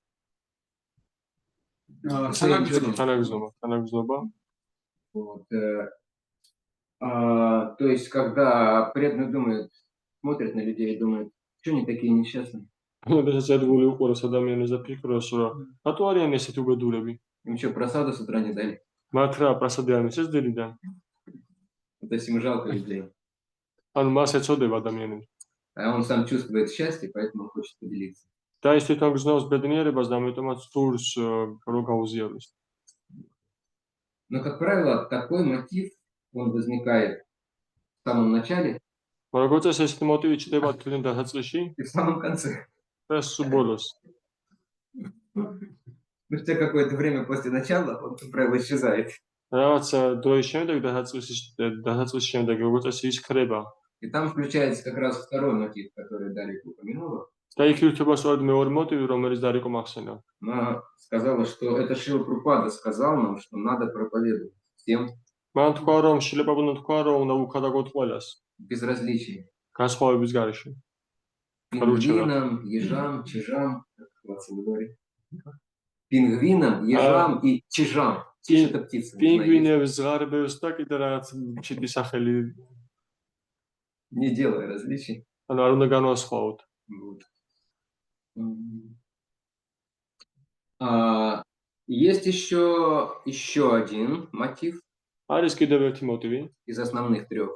თანაგრძნობა. Вот, то есть, когда преданный думает, смотрит на людей и думает, что они такие несчастные? როდესაც ერთგული უყუროს ადამიანებს და ფიქრობს, რომ რატო არიან ესეთი უბედურები? Им что, просаду с утра не дали? მათ რა პრასადი არ მისცეს დილიდან? То есть им жалко людей. ანუ მას ეწოდება ადამიანებს. А он сам чувствует счастье, поэтому он хочет поделиться. და ის თვითონ გრძნობს ბედნიერებას და ამიტომაც სურს რომ გაუზიაროს. Но, как правило, такой мотив, он возникает в самом начале როგორც წესი ესეთი მოტივი ჩნდება თვითონ დასაწყისში и в самом конце. და სულ ბოლოს. Спустя какое-то время после начала он, как правило, исчезает. რაღაც დროის შემდეგ დასაწყისის შემდეგ როგორც წესი ის ქრება. И там включается как раз второй мотив, который Дарик упомянула. და იქ ირთვება სწორედ მეორე მოტივი, რომელიც დარიკომ ახსენა. Она сказала, что это Шрила Прабхупада сказал нам, что надо проповедовать всем მან თქვა, რომ შრილა პრაბჰუპადამ თქვა, რომ უნდა უქადაგოთ ყველას, без различий. განსხვავების გარეშე. Пингвинам, ежам, чижам, как Вацлав говорит. Пингвинам, ежам и чижам. Чиж это птица. не знаю, есть. პინგვინებს, ზღარბებს და კიდე რაღაც ჩიტი სახელი, Не делая различий. ანუ არ უნდა განვასხვაოთ. Вот. Есть еще один мотив არის კიდევ ერთი მოტივი, из основных трех.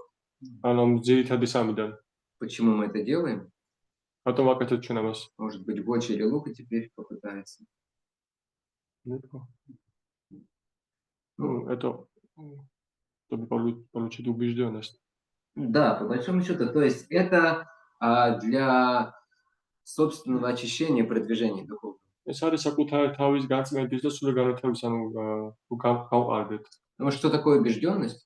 ანუ ძირითადი სამიდან. Почему мы это делаем? რატომ ვაკეთებთ ჩვენ ამას? Может быть, Гоча или Лука теперь попытается. Ну, это чтобы получить убежденность. Да, по большому счету. То есть это для собственного очищения, продвижения духовного. ეს არის საკუთარი თავის გაწმენდის და სრული განათლების, ანუ გავყარდეთ. Потому что такое убежденность?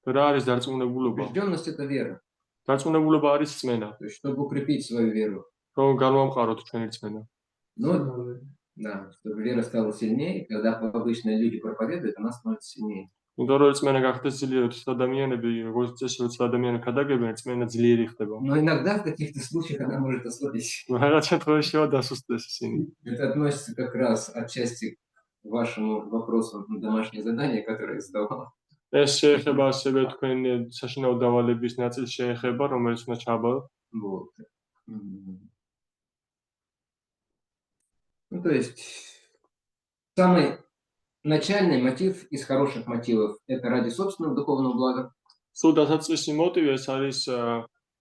რა არის დარწმუნებულობა? Убежденность – это вера. დარწმუნებულობა არის რწმენა, То есть, чтобы укрепить свою веру. რომ განვამყაროთ ჩვენი რწმენა. Ну, да, чтобы вера стала сильнее. Когда обычные люди проповедуют, она становится сильнее. იმიტომ რომ რწმენა გახდეს ძლიერი, თუ ადამიანები, როგორც წესი, როცა ადამიანები გადაგებენ, რწმენა ძლიერი ხდება. Но иногда в каких-то случаях она может ослабить. რაღაც შემთხვევაში დასუსტდეს ისინი. Это относится как раз отчасти к вашему вопросу на домашнее задание, которое я задавал. ეს შეეხება ასევე თქვენი საშინაო დავალების ნაწილს შეეხება, რომელიც უნდა ჩაბალოთ. Вот. Ну, то есть, самый начальный мотив из хороших мотивов – это ради собственного духовного блага. სულ დასაწყისი მოტივი ეს არის,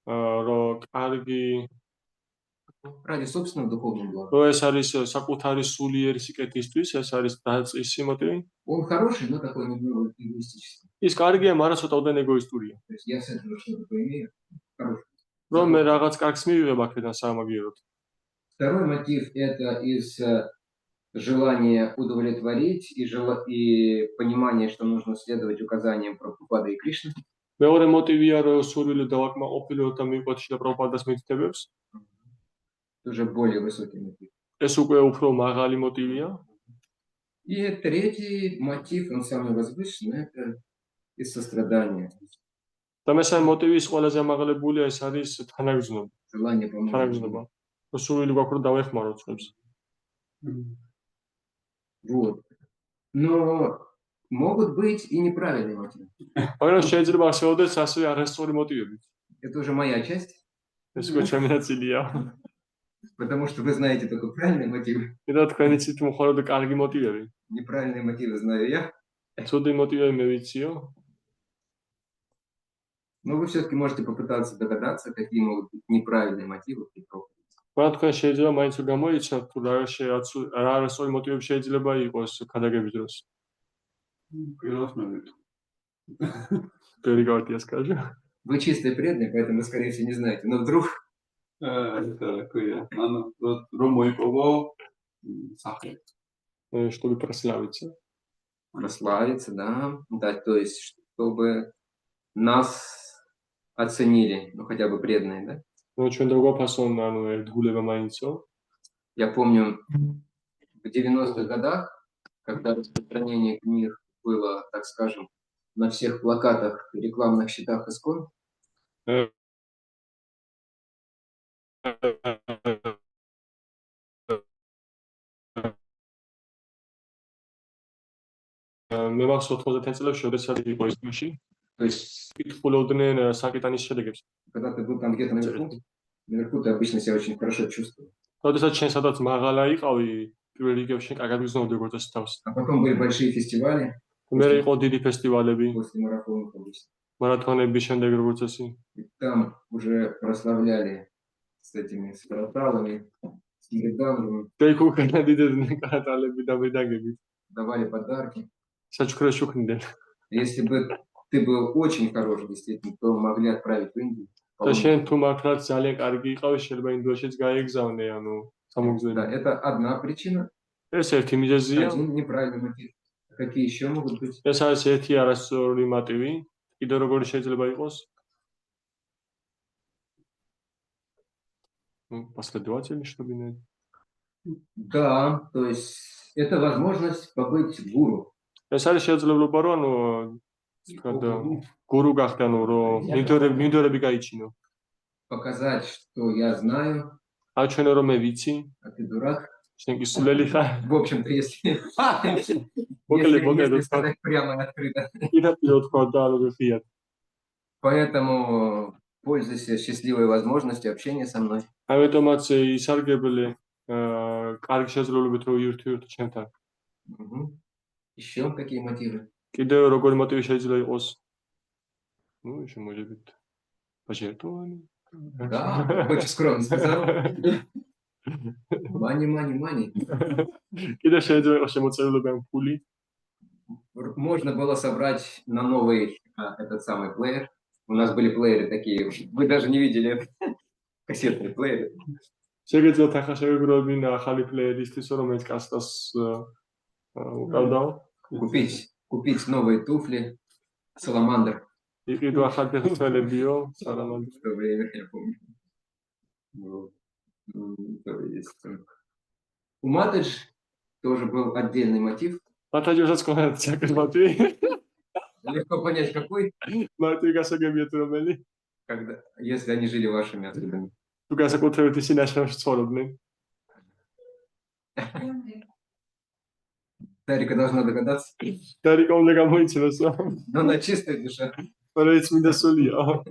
რომ კარგი, Ради собственного духовного блага. რომ ეს არის საკუთარი სულიერი სიკეთისთვის, ეს არის დასაწყისი მოტივი. Он хороший, но такой немного эгоистический. ის კარგია, მაგრამ ცოტა ეგოისტურია. То есть, я с этого что-то поимею. Хороший. რომ მე რაღაც კარგს მივიღებ აქედან სამაგიეროდ. Второй мотив – это из желания удовлетворить и понимание, что нужно следовать указаниям Прабхупады и Кришны. მეორე მოტივია, რომ სურვილი დავაკმაყოფილოთ და მივყვეთ შრილა პრაბჰუპადას მითითებებს. Уже более высокий мотив. ეს უკვე უფრო მაღალი მოტივია. И третий мотив, он самый возвышенный, это из сострадания. და მესამე მოტივი ის ყველაზე ამაღლებულია, ეს არის თანაგრძნობა. Желание помочь. თანაგრძნობა. რომ სურვილი გვაქვს რომ დავეხმაროთ სხვებს. Вот. Но могут быть и неправильные мотивы. მაგრამ შეიძლება არსებობდეს ასევე არასწორი მოტივები. Это уже моя часть, ეს უკვე ჩემი ნაწილია. потому что вы знаете только правильные мотивы. და თქვენ იცით მხოლოდ კარგი მოტივები. Неправильные мотивы знаю я. ცუდი მოტივები მე ვიციო. Но вы все-таки можете попытаться догадаться, какие могут быть неправильные мотивы при проповеди. მაგრამ თქვენ შეიძლება მაინც გამოიცნოთ თუ რა სწორი მოტივები შეიძლება იყოს ქადაგების დროს. პირველს მე ვიტყვი. Перегорти, я скажу. Вы чистые преданные, поэтому вы, скорее всего, не знаете. Но вдруг რომ მოიპოვო სახე. Чтобы прославиться. прославиться, да. Да, то есть, чтобы нас оценили, ну, хотя бы преданные, да. Ну, ჩვენ დაგვაფასონ, ანუ ერთგულება მაინცო. Я помню, в 90-х годах, когда распространение книг было, так скажем, на всех плакатах и рекламных щитах ИСКОН, მე მახსოვს 90 წლებში, როდესაც იყო ისმაში, то есть, კითხულობდნენ საკიტანის შედეგებს. когда ты был там где-то наверху ты обычно себя очень хорошо чувствовал. როდესაც შენ სადაც მაღლა იყავი, პირველ რიგებში კარგად გრძნობდი როგორც ეს თავს. А потом были большие фестивали მე იყო დიდი фестивалები, после марафонов обычно. მარათონების შემდეგ როგორც εσύ. И там уже прославляли с этими спироталами, с меридангами, დაიქუქნა დიდებდნენ კარატალები და მედაგები. давали подарки. საჩქრეს შუქნდნენ. Если бы ты был очень хорош, действительно, то могли отправить в Индию. და შენ თუ მართლაც ძალიან კარგი იყავი, შეიძლება ინდოეთშიც გაიგზავნე, ანუ Да, სამოგზაურე. это одна причина, ეს ერთი მიზეზია. один неправильный мотив. Какие еще могут быть? ეს არის ერთი არასწორი მოტივი. კიდევ როგორი შეიძლება იყოს? Последовательный, чтобы не... Да, то есть это возможность побыть гуру. ეს არის შესაძლებლობა, რომ ანუ გურუ გახდე, ანუ რომ მინდორები გაიჩინო. Показать, что я знаю, აჩვენო რომ მე ვიცი, а ты дурак. შენ კი სულელი ხარ. В общем-то, если მოკლედ сказать прямо и открыто. კიდევ თქვა და ანუ ვიხიათ. Поэтому пользуйся счастливой возможностью общения со мной. ამიტომაც ისარგებლე კარგი შესაძლებლობით რომ ირთვიოთ ჩემთან. Еще какие мотивы? კიდევ როგორი მოტივი შეიძლება იყოს? Ну, еще может быть пожертвование. Да, очень скромно сказал. Мани. კიდევ შეიძლება იყოს შემოწირულობები ან ფული. Можно было собрать на новый этот самый плеер. У нас были плееры такие, вы даже не видели это. Кассетные плееры. შეგეძლოთ ახლა შეგეგროვებინა ახალი პლეილისტის, რომელიც კასტას უკავდაო. Купить новые туфли, саламандр. იყიდო ახალი ფეხბურთელებიო, саламандр. В то время, я помню. У Матедж тоже был отдельный мотив. მათაჯოსაც ყოლად საკუთი მოტივი. Легко понять, какой, მარტივი გასაგებია თუ რომელი. если они жили вашими отсюдами. თუ განსაკუთრებით ისინი აშრამში ცხოვრობდნენ. Тарика должна догадаться. დარიკა უნდა გამოიცნოს, რომ Но она чистая душа. რომელიც მინდა სულია.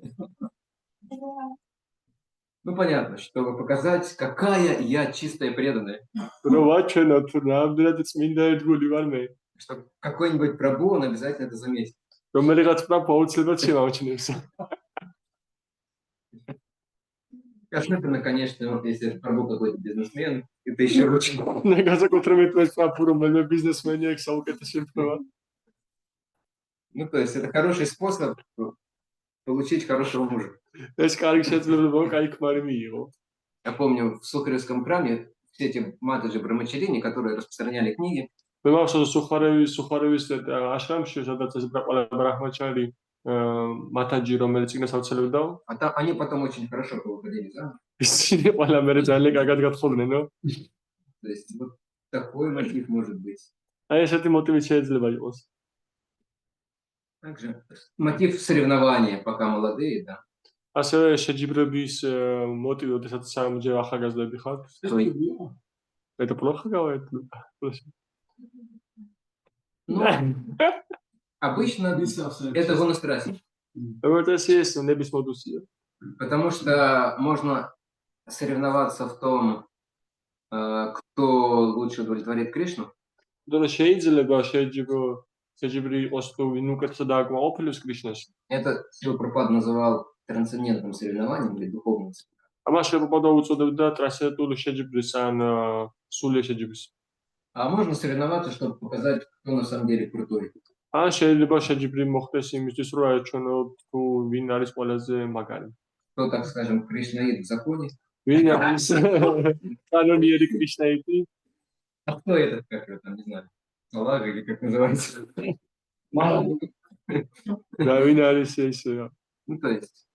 Ну, понятно, чтобы показать, какая я чистая и преданная. რომ ვაჩვენოთ, რამდენად წმინდა ერთგული ვარ მე. Что какой-нибудь Прабху, он обязательно это заметит. რომელიღაც პრაბო აუცილებლად შემაჩნევს. Особенно, конечно, вот если Прабху какой-то бизнесмен, это еще лучше. მე განსაკუთრებით ეს პრაბო რომელიმე ბიზნესმენი აქვს საუკეთესო შემთხვევა. Ну, то есть это хороший способ получить хорошего мужа. ეს კარგი შესაძლებლობა კაი ქმარი მიიღო. Я помню, в Сухаревском храме все эти матаджи Брамачарини, которые распространяли книги, მე მახსოვს სუხარევის აშრამში, სადაც ეს ბრაჰმაჩარი მათაჯი რომელიც წიგნს ავცელებდა. а там они потом очень хорошо выходили замуж. ისინი ყველა მერე ძალიან კარგად გათხოვდნენ. То есть вот такой мотив может быть. აი ესეთი მოტივი შეიძლება იყოს. Также мотив соревнования, пока молодые, да. ასევე შეჯიბრების მოტივი, როდესაც სამჯერ ახალგაზრდები ხართ. Это плохо говорит? Ну, обычно это гонострасти. როგორც ეს ნების მოდუსია. Потому что можно соревноваться в том, кто лучше удовлетворит Кришну. იმიტომ რომ შეიძლება შეჯიბრი იყოს თუ ვინ უკეთესად დააკმაყოფილებს კრიშნას. Это Шрила Прабхупада называл трансцендентным соревнованием или духовным соревнованием. ამას შეპროპადა უწოდებდა ტრანსცენდენტული შეჯიბრის ან სული შეჯიბრის. А можно соревноваться, чтобы показать, кто на самом деле крутой. ან შეიძლება შეჯიბრი მოხდეს იმისთვის რომ აჩვენოთ თუ ვინ არის ყველაზე მაგარი. Кто, так скажем, Кришнаид в законе. ვინ არის კანონიერი კრიშნაიტი? А кто этот, как его там, не знаю, Салага или как называется? და ვინ არის ეს? Ну, то есть,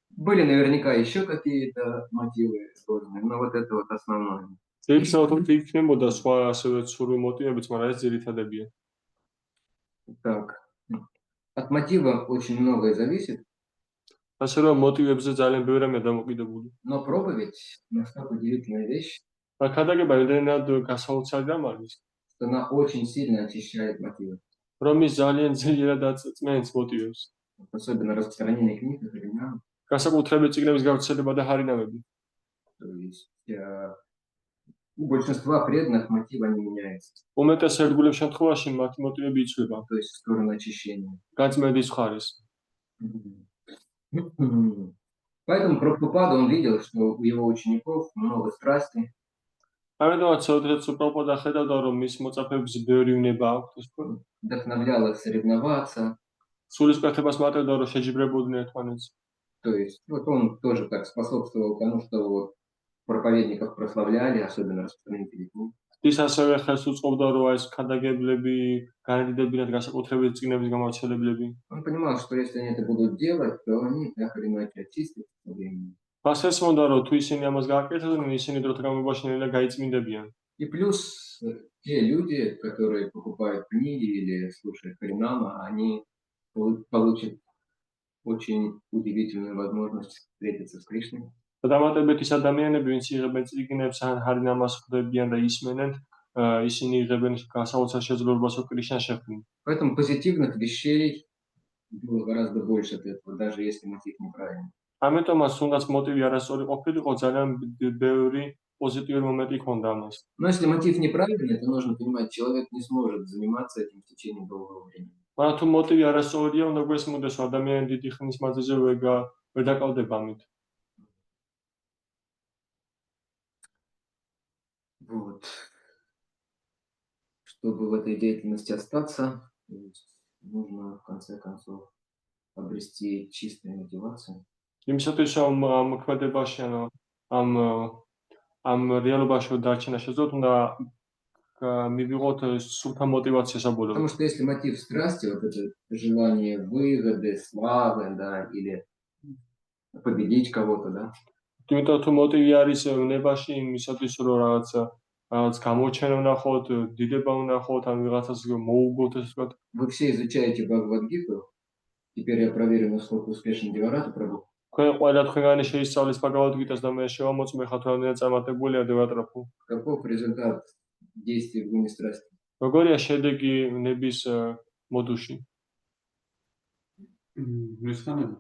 были наверняка еще какие-то мотивы сложные, но вот это вот основное. შეიძლება იქნებოდა სხვა ასევე ცურვი მოტივებიც, მაგრამ ეს ძირითადებია. Так, от мотива очень многое зависит, ასე რომ მოტივებზე ძალიან ბევრი რამეა დამოკიდებული. но проповедь настолько удивительная вещь, და ქადაგება იმდენად გასაოცარი რამ არის, что она очень сильно очищает мотивы. რომ ის ძალიან ძლიერად აწმენს მოტივებს. Особенно распространение книг, например. განსაკუთრებით წიგნების გავრცელება და ჰარინამები. То есть у большинства преданных мотив не меняется. უმეტეს ერთგულებს შემთხვევაში მათი მოტივები იცვლება. То есть в сторону очищения. გაწმენდის მხარეს. Поэтому Прабхупада, он видел, что у его учеников много страсти. ამიტომაც როდესაც პროპოდა ხედავდა რომ მის მოწაფეებს ბევრი უნება აქვს, Вдохновлял их соревноваться. სულისკვეთებას მატებდა რომ შეჯიბრებოდნენ ერთმანეთს. То есть вот он тоже так способствовал тому, что вот проповедников прославляли, особенно распространители книг. ის ასევე ხელს უწყობდა რომ ეს ქადაგებლები განედიდებინათ განსაკუთრებით წიგნების გამავრცელებლები. Он понимал, что если они это будут делать, то они так или иначе очистят со временем. მას ესმოდა რომ თუ ისინი ამას გააკეთებდნენ, ისინი დროთა განმავლობაში ნელა გაიწმინდებიან. И плюс те люди, которые покупают книги или слушают Харинама, они получат очень удивительную возможность встретиться с Кришной. და დამატებით ის ადამიანები, ვინც იღებენ წიგნებს ან ჰარინამას ხვდებიან და ისმენენ, ისინი იღებენ გასაოცარ შესაძლებლობას რომ კრიშნას შეხვდნენ. Поэтому позитивных вещей было гораздо больше от этого, даже если мотив неправильный. ამიტომაც თუნდაც მოტივი არასწორი ყოფილიყო, ძალიან ბევრი პოზიტიური მომენტი ჰქონდა ამას. Но если мотив неправильный, то нужно понимать, человек не сможет заниматься этим в течение долгого времени. მაგრამ თუ მოტივი არასწორია, უნდა გვესმოდეს რომ ადამიანი დიდი ხნის მანძილზე ვერ დაკავდება ამით. Вот. Чтобы в этой деятельности остаться, нужно в конце концов обрести чистую мотивацию. იმისათვის რომ ამ ქმედებაში ანუ ამ რეალობაში დარჩენა შეძლოთ, უნდა მივიღოთ სულთა мотивация საბოლოოდ. Потому что если мотив страсти, вот это желание выгоды, славы, да, или победить кого-то, да, იმიტომ თუ მოტივი არის ნებაში იმისათვის რომ რაღაც გამოჩენა ვნახოთ, დიდება ვნახოთ, ან ვიღაცას მოუგოთ, ესე ვთქვათ. вы все изучаете Бхагавад-гиту, теперь я проверю, насколько успешен Деварата Прабху. თქვენ ყველა თქვენგანი შეისწავლის ბაგავად-გიტას და მე შევამოწმე ხათ რამდენად წარმატებულია დევატრაფუ. Каков результат действий в гуне страсти? როგორია შედეგი ნების მოდუში? მესხანება.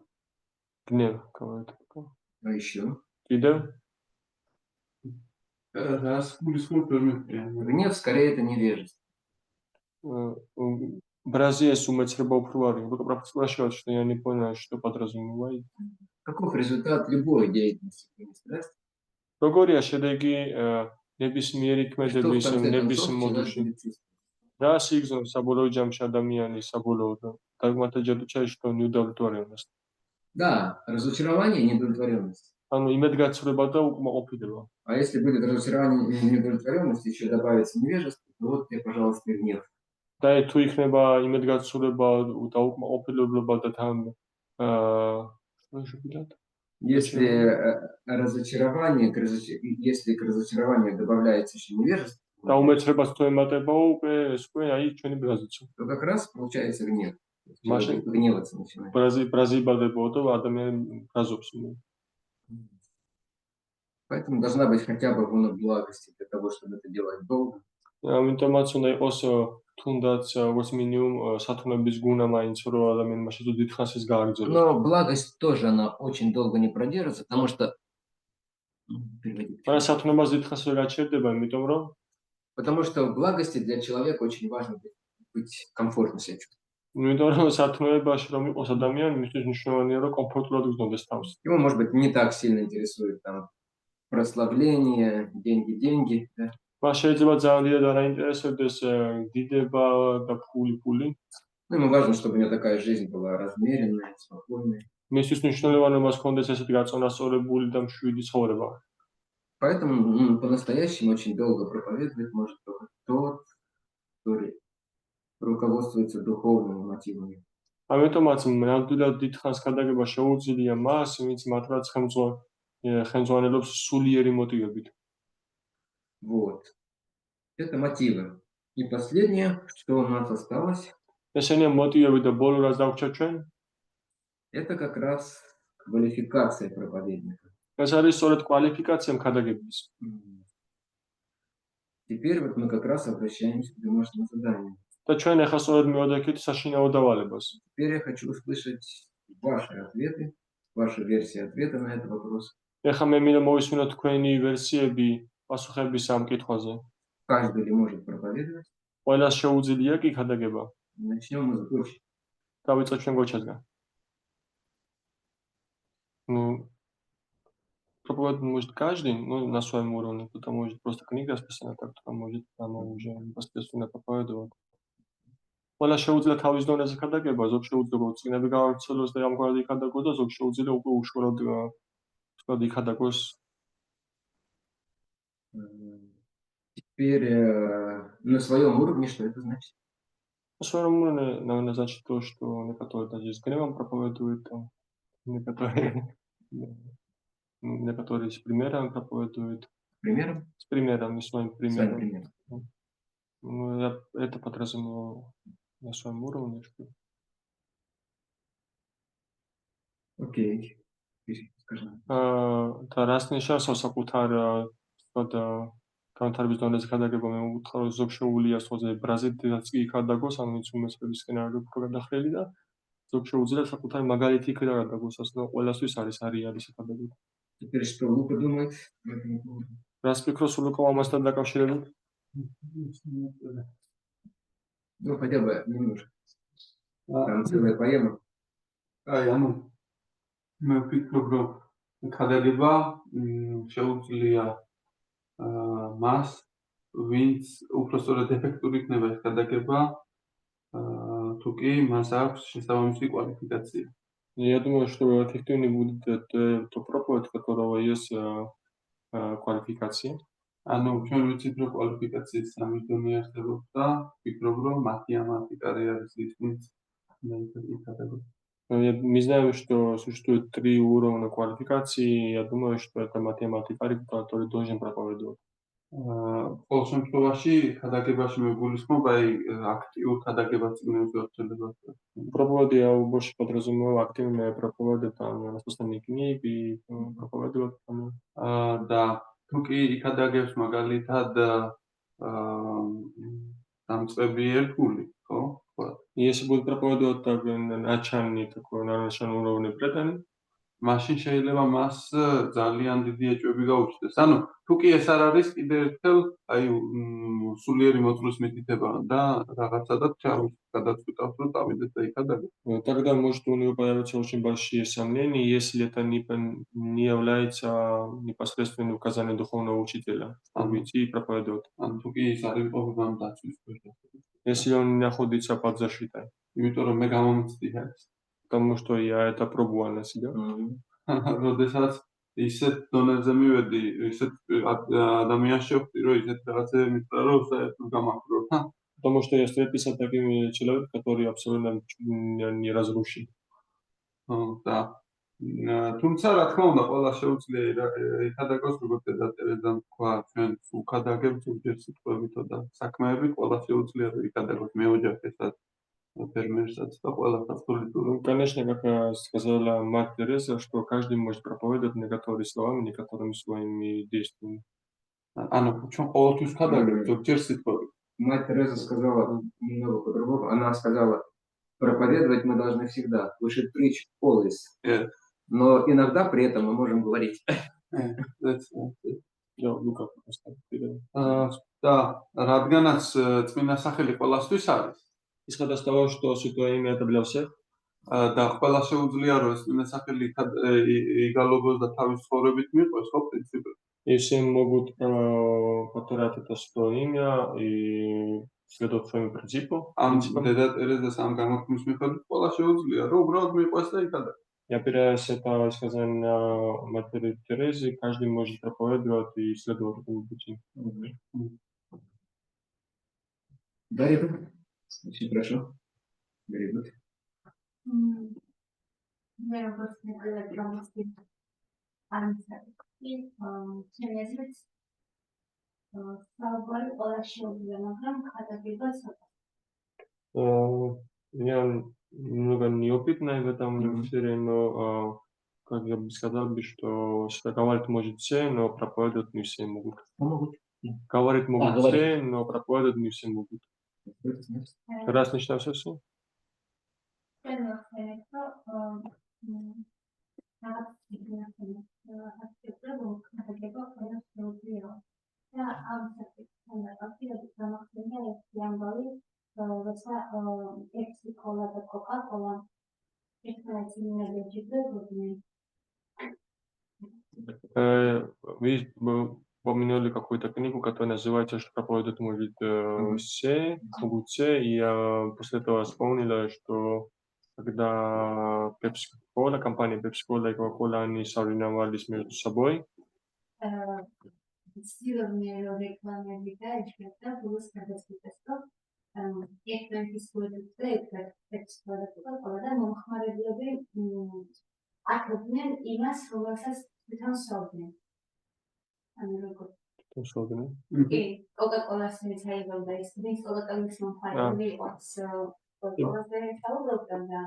გნევა, გავაკეთე. А еще? კიდევ? რას გულისხმობ პერმეტია? Гнев, скорее, это невежество. Бразилия умецрება უფრო არის. Только спрашивают, что я не понял, что подразумевает. Каков результат любой деятельности в гуне страсти? როგორია შედეგი ნებისმიერი ქმედების ნების მოდუში? რა სიგრძნობს საბოლოო ჯამში ადამიანის საბოლოოდ? დაგმართაჯერჩა, что неудовлетворенность. Да, разочарование и недовлетворенность. ანუ იმედგაცრუება და უკმაყოფილება. А если будет разочарование и недовлетворенность, еще добавится невежество, то вот тебе, пожалуйста, и гнев. და თუ იქნება იმედგაცრუება და უკმაყოფილება და თან что же будет? Если если к разочарованию добавляется еще невежество, და უმეცრებას თუ ემატება უკვე ეს უკვე აი ჩვენი ბრაზიცო. то как раз получается гнев. Машин. Гневаться начинает. ბრაზიბადებო და ადამიანი ბრაზობს. Поэтому должна быть хотя бы гуна благости для того, чтобы это делать долго. ამიტომაც უნდა იყოს თუნდაც როგორც მინიმუმ სათნოების გუნა მაინც რომ ადამიანმა შეძლო დიდხანს ის გააგრძელოს. Но благость тоже, она очень долго не продержится, потому что... მაგრამ სათნობას დიდხანს ვერ გაჩერდება, იმიტომ რომ Потому что в благости для человека очень важно быть комфортно себя чувствовать. იმიტომ რომ სათნოებაში რომ იყოს ადამიანი, მისთვის მნიშვნელოვანია რომ კომფორტულად გრძნობს თავს. Его, может быть, не так сильно интересует там прославление, деньги, да? მას შეიძლება ძალიან დიდად არ აინტერესებდეს დიდება და ფული. Ну, ему важно, чтобы у него такая жизнь была размеренная, спокойная. მისთვის მნიშვნელოვანია რომ მას ჰქონდეს ესეთი გაწონასწორებული და მშვიდი ცხოვრება. Поэтому по-настоящему очень долго проповедовать может только тот, который руководствуется духовными мотивами. ამიტომაც ნამდვილად დიდხანს გადაგება შეუძლია მას, ვინც მართლაც ხელმძღვანელობს სულიერი მოტივებით. Вот. Это мотивы. И последнее, что у нас осталось, ესენია მოტივები და ბოლო რაც დავჭა ჩვენ, это как раз квалификация проповедника. ეს არის სწორედ კვალიფიკაცია მქადაგებლის. Теперь вот мы как раз обращаемся к домашнему заданию. და ჩვენ ახლა სწორედ მივადექით საშინაო დავალებას. Теперь я хочу услышать ваши ответы, ваши версии ответа на этот вопрос. ეხლა მე მინდა მოვისმინოთ თქვენი ვერსიები პასუხების ამ კითხვაზე. Каждый ли может проповедовать? ყველას შეუძლია კი ქადაგება. Начнем мы с Гочи. დავიწყოთ ჩვენ გოჩასგან. Ну, проповедовать может каждый, но на своем уровне. Кто-то может просто книги расписать, а кто-то может там уже непосредственно проповедовать. ყველა შეუძლია თავის დონეზე ქადაგება, ზოგ შეუძლია წინები გავავრცელოს და ამგვარად იქადაგოს და ზოგ შეუძლია უკვე უშუალოდ ვთქვათ იქადაგოს. Теперь на своем уровне что это значит? На своем уровне, наверное, значит то, что некоторые даже с гневом проповедуют, некоторые с примером проповедуют. Примером? С примером, не своим примером. Своим примером. Ну, я это подразумевал на своем уровне, что... Окей. Скажи. და რას ნიშნავს საკუთარ განვითარების დონეზე ქადაგება მე ვუთხრა რომ ზოგ შეუძლია სწორედ ბრაზილიაც კი იქადაგოს, ანუ ვინც უმეტესობისკენ არ უფრო გადახრილი და ზოგ შეუძლია საკუთარი მაგალითი იქადაგოს, ასე ყველასთვის არის რეალის იქადაგება. Теперь что Лука думает? რას ფიქრობს ლუკა ამასთან დაკავშირებით? Ну, хотя бы немножко. Там целая поэма. ანუ მე ვფიქრობ, რომ ქადაგება შეუძლია მას, ვინც უпростоრად ეფექტური იქნება ეს ქადაგება, თუ კი მას აქვს შესაბამისი квалификация. Я думаю, что эффективнее будет то проповедь, которого есть квалификация. ანუ ჩვენ ვიცით, რომ квалификацიის სამი დონე არსებობს და ვფიქრობ, რომ მათი ამათი არის ის, ვინც იქადაგოს. Мы знаем, что существует 3 уровня квалификации. Я думаю, что это математика, который должен проповедовать. ყოველ შემთხვევაში ქადაგებაში მე გულისხმობ აი აქტიურ ქადაგებას წინებზე ვწელებას. Проповедь я больше подразумеваю активная проповедь, там распространение книг и проповедовать там. და თუ კი იქადაგებს მაგალითად დამწყები ერთგული, ხო? Если будет проповедовать так начальный такой на начальном уровне преданный, მაშინ შეიძლება მას ძალიან დიდი ეჭვები გაუჩნდეს. ანუ თუ კი ეს არ არის კიდე ერთხელ აი სულიერი მოწვლის მითითება და რაღაცადაც გადაწყვეტავს რომ წავიდეს და იქადაგოს. Тогда может у него появиться очень большие сомнения, если это не является непосредственным указанием духовного учителя, чтобы идти и проповедовать. ანუ თუ კი ის არის ყოველგვარ დაცვის ქვეშ. Если он находится под защитой. იმიტომ რომ მე გამომწდია ეს. Потому что я это пробовал на себя. როდესაც ისეთ დონეზე მივედი, ისეთ ადამიანს შევხვდი, რომ ისეთ რაღაცები მითხრა, რომ საერთოდ გამახრო. Потому что я встретился с таким человеком, который абсолютно не разрушен. და თუმცა რა თქმა უნდა, ყველა შეუძლია იქადაგოს, როგორც დაწერიდან თქვა, ჩვენ უქადაგებთ ზოგჯერ სიტყვებითო და საქმეებით, ყველა შეუძლია იქადაგოს მეოჯახესაც. Конечно, как сказала мать Тереза, что каждый может проповедовать некоторыми словами, некоторыми своими действиями. мать Тереза сказала немного по-другому. Она сказала, проповедовать мы должны всегда. We should preach always. Yeah. Но иногда при этом мы можем говорить. ლუკა და რადგანაც წმინდა სახელი ყველასთვის არის ის გადასტავა что святое имя это для всех და ყველა შეუძლია რომ ეს წმინდა სახელი იგალობოს და თავის ცხოვრებით მიყვეს ხო პრინციპი и все могут повторять это святое имя и следовать своему принципу. ამ დედა ტერეზას ამ გამოთქმის მიხედვით ყველა შეუძლია რომ უბრალოდ მიყვეს და იქადა И опираясь это сказано матери Терезы, каждый может проповедовать и следовать этому пути. Very очень хорошо. Very good. Я просто не говорю, что и через слава Я немного неопытный в этом сфере, но как я бы сказал, что говорить может все, но проповедовать не все могут. Говорить могут все, но проповедовать не все могут. Раз начинается все? როცა ექვსი კოლა და კოკა-კოლა ერთმანეთს მიაჯიბრებოდნენ. Вы упомянули какую-то книгу, которая называется «Что проповедует может все», могут все, и я после этого вспомнила, что когда Pepsi-Cola, компания Pepsi-Cola и Coca-Cola, они соревновались между собой, ცდილობდნენ რომ რეკლამები გაეჩქათ და ბოლოს გადაწყვიტეს რომ ერთმანეთის პროდუქტზე ექსპორტ და მომხმარებლები აკეთებდნენ იმას, რომელსაც თვითონ სვავდნენ. ანუ როგორც კოკა-კოლას მეცაებდა ის კოკა-კოლის მომხმარებლები იყოს კოკა-კოლაზე საუბრობდა და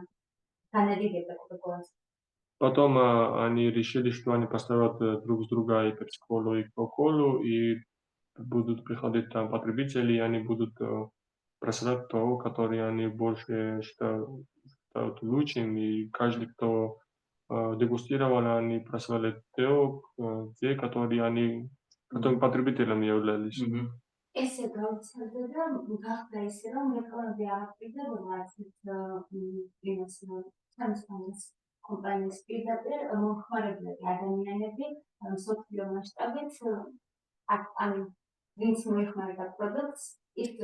განადიდებდა კოკა-კოლას. Потом они решили, что они поставят друг с друга и Pepsi-Cola, и Coca-Cola, и будут приходить там потребители, и они будут просылать то, которое они больше считают лучшим, и каждый, кто дегустировал, они просылали те, которые они потребителями являлись. ესე გაუცხადდა და გახდა ისე, რომ რეკლამები არ აკეთებდა იმას სამსტანს კომპანიის პირდაპირ მომხმარებლები ადამიანები მსოფლიო მასშტაბით ანუ ვინც მოიხმარება პროდუქტს ის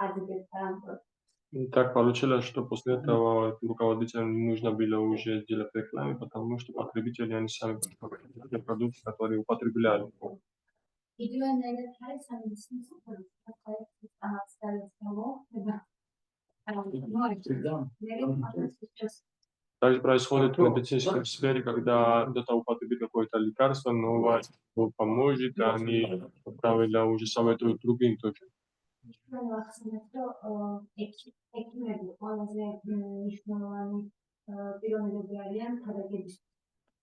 აძებდა ამ პროდუქტს. И так получилось, что после этого руководителям не нужно было уже делать рекламу, потому что потребители, они сами потребляли продукты, которые употребляли. Также происходит в медицинской сфере, когда кто-то употребит какое-то лекарство, новое поможет, они, как правило, уже советуют другим тоже.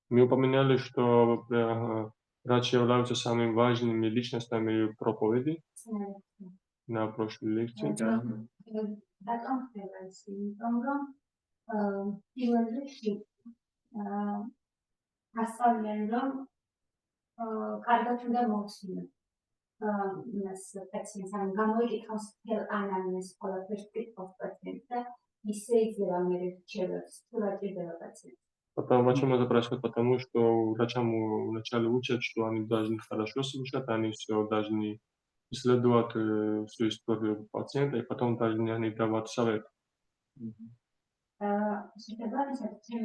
Мы упоминали, что врачи являются самыми важными личностями проповеди на прошлой лекции. კარგად უნდა მოვხსნათ იმას პაციენტს, ანუ გამოიკითხავს თელ ანამნეზს ყველაფერს კითხავს პაციენტს და ისე იძლევა მე რჩევებს, თუ რა ჭირდება пациентს. Почему это происходит? Потому что врачам вначале учат, что они должны хорошо слушать, они все должны исследовать всю историю пациента, и потом должны они давать совет. Situația ce este